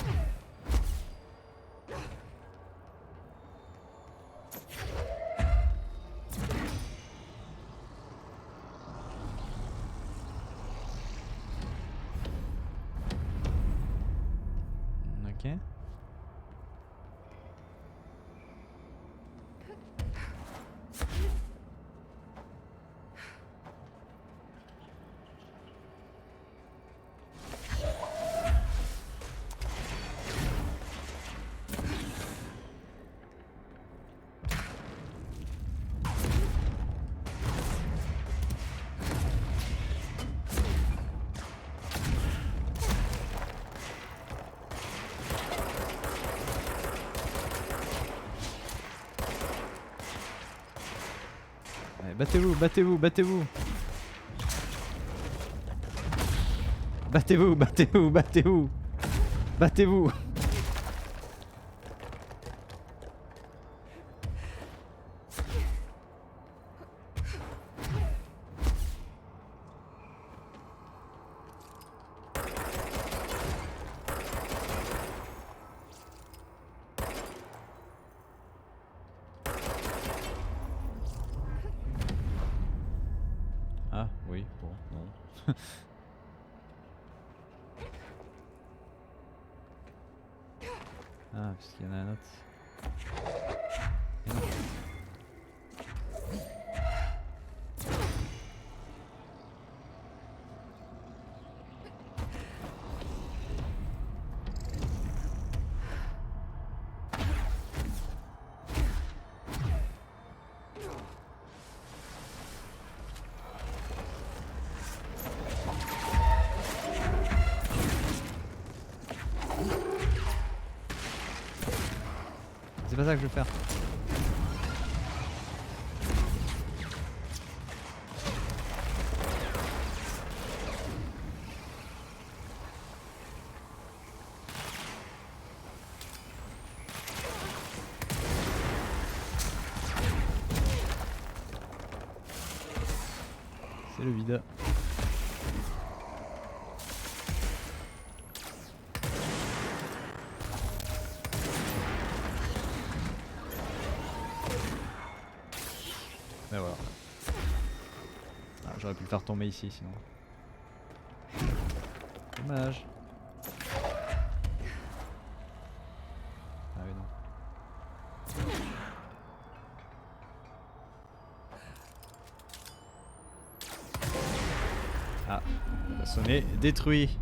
Ok. Allez, battez-vous, battez-vous, battez-vous. Battez-vous, battez-vous, battez-vous. Battez-vous. Ah oui, bon, non. Ah, parce qu'il y en a un autre. Et non. C'est pas ça que je veux faire. C'est le vide. Et voilà. Ah, j'aurais pu le faire tomber ici sinon. Dommage. Ah oui non. Ah, ça a sonné. Détruit.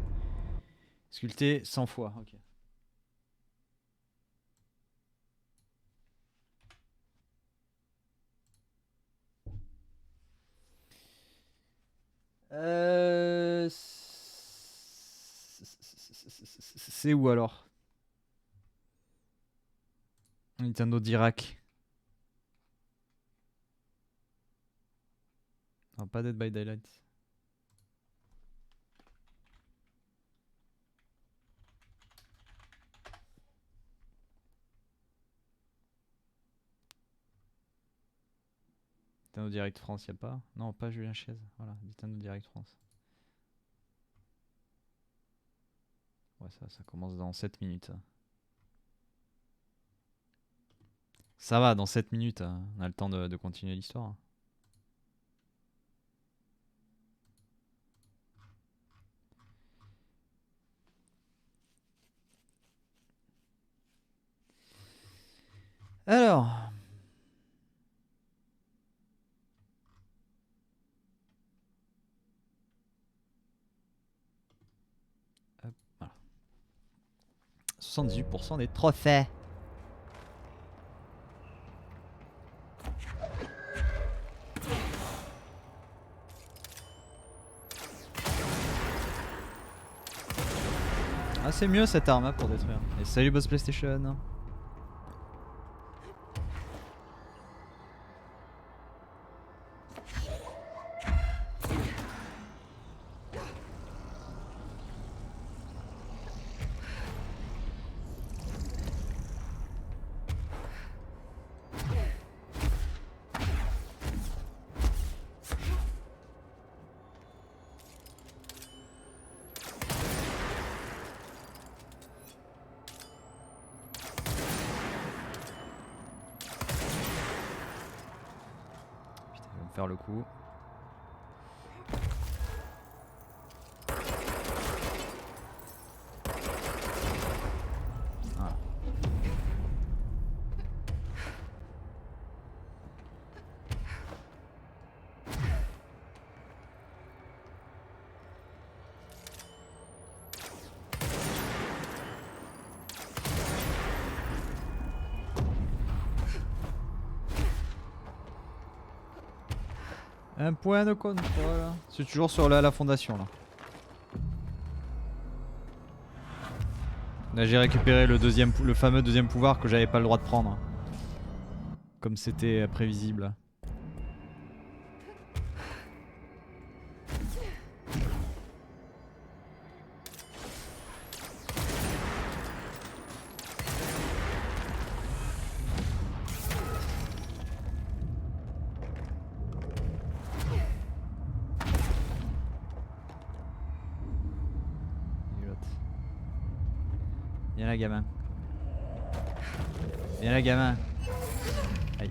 Sculpté 100 fois. Ok. C'est où alors? Nintendo Direct. Non, pas Dead by Daylight. Nintendo Direct France, y'a pas? Non, pas Julien Chiez. Voilà, Nintendo Direct France. Ouais, ça commence dans 7 minutes. Ça va, dans 7 minutes, on a le temps de continuer l'histoire. Alors. Hop, voilà. 78% des trophées. Ah, c'est mieux cette arme hein, pour détruire. Et salut Boss PlayStation. Faire le coup. Un point de contrôle. C'est toujours sur la fondation là. Là j'ai récupéré le fameux deuxième pouvoir que j'avais pas le droit de prendre. Comme c'était prévisible. Viens là gamin. Viens là gamin. Aïe.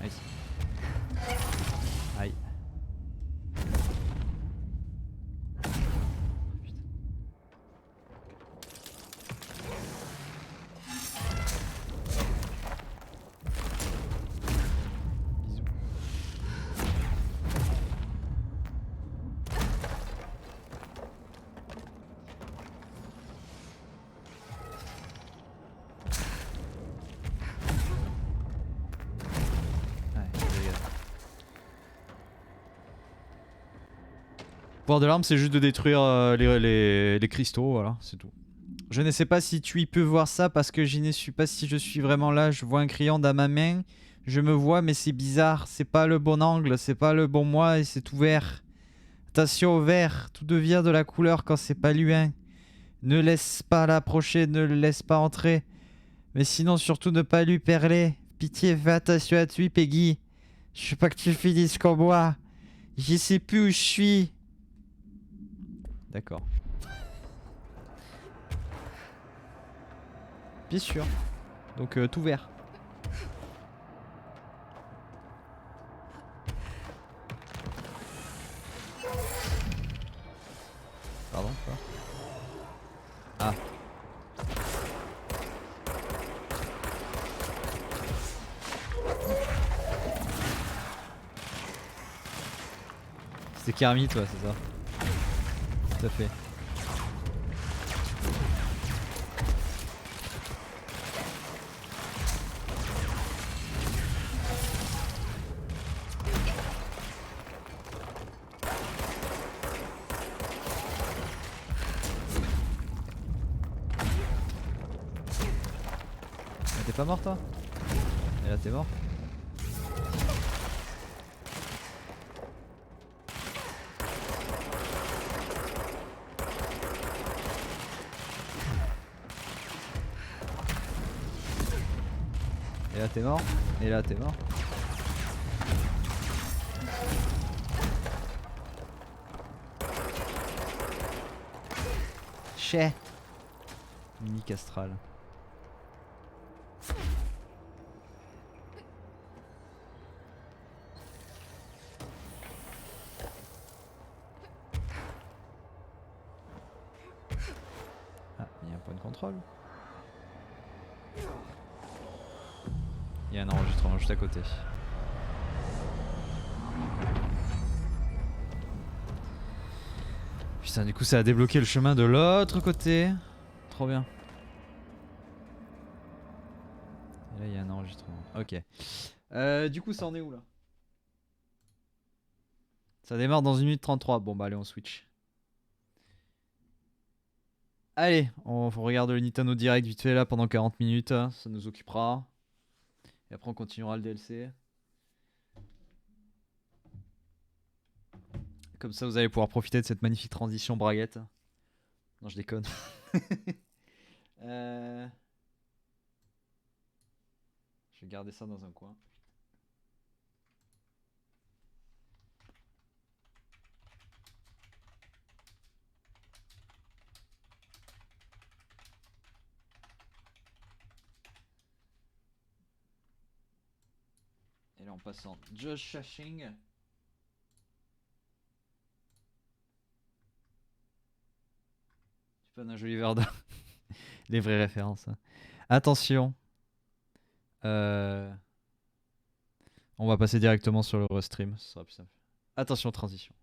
Aïe. Aïe. Le pouvoir de l'arme, c'est juste de détruire les cristaux, voilà, c'est tout. Je ne sais pas si tu y peux voir ça parce que je ne suis pas si je suis vraiment là. Je vois un crayon dans ma main. Je me vois, mais c'est bizarre. C'est pas le bon angle, c'est pas le bon moi et c'est tout vert. Attention au vert, tout devient de la couleur quand c'est pas loin. Ne laisse pas l'approcher, ne le laisse pas entrer. Mais sinon, surtout ne pas lui perler. Pitié, fais attention à toi, Peggy. Je veux pas que tu finisses comme moi. Je sais plus où je suis. D'accord. Bien sûr. Donc tout vert. Pardon, quoi? Ah. C'est Kermit, toi, c'est ça? Tout à fait. T'es pas mort toi? Et là t'es mort? Et là t'es mort? Et là t'es mort? Chais! Mimique astrale. Ah, il y a un point de contrôle. Il y a un enregistrement juste à côté. Putain, du coup ça a débloqué le chemin de l'autre côté. Trop bien. Et là il y a un enregistrement. Ok. Du coup ça en est où là? Ça démarre dans 1 minute 33. Bon bah allez on switch. Allez, on regarde le Nintendo Direct vite fait là pendant 40 minutes. Ça nous occupera. Et après on continuera le DLC. Comme ça vous allez pouvoir profiter de cette magnifique transition braguette. Non je déconne. Je vais garder ça dans un coin. Et là on passe en Just Shashing. C'est pas un joli verre d'eau. Les vraies références. Hein. Attention. On va passer directement sur le restream, ce sera plus simple. Attention transition.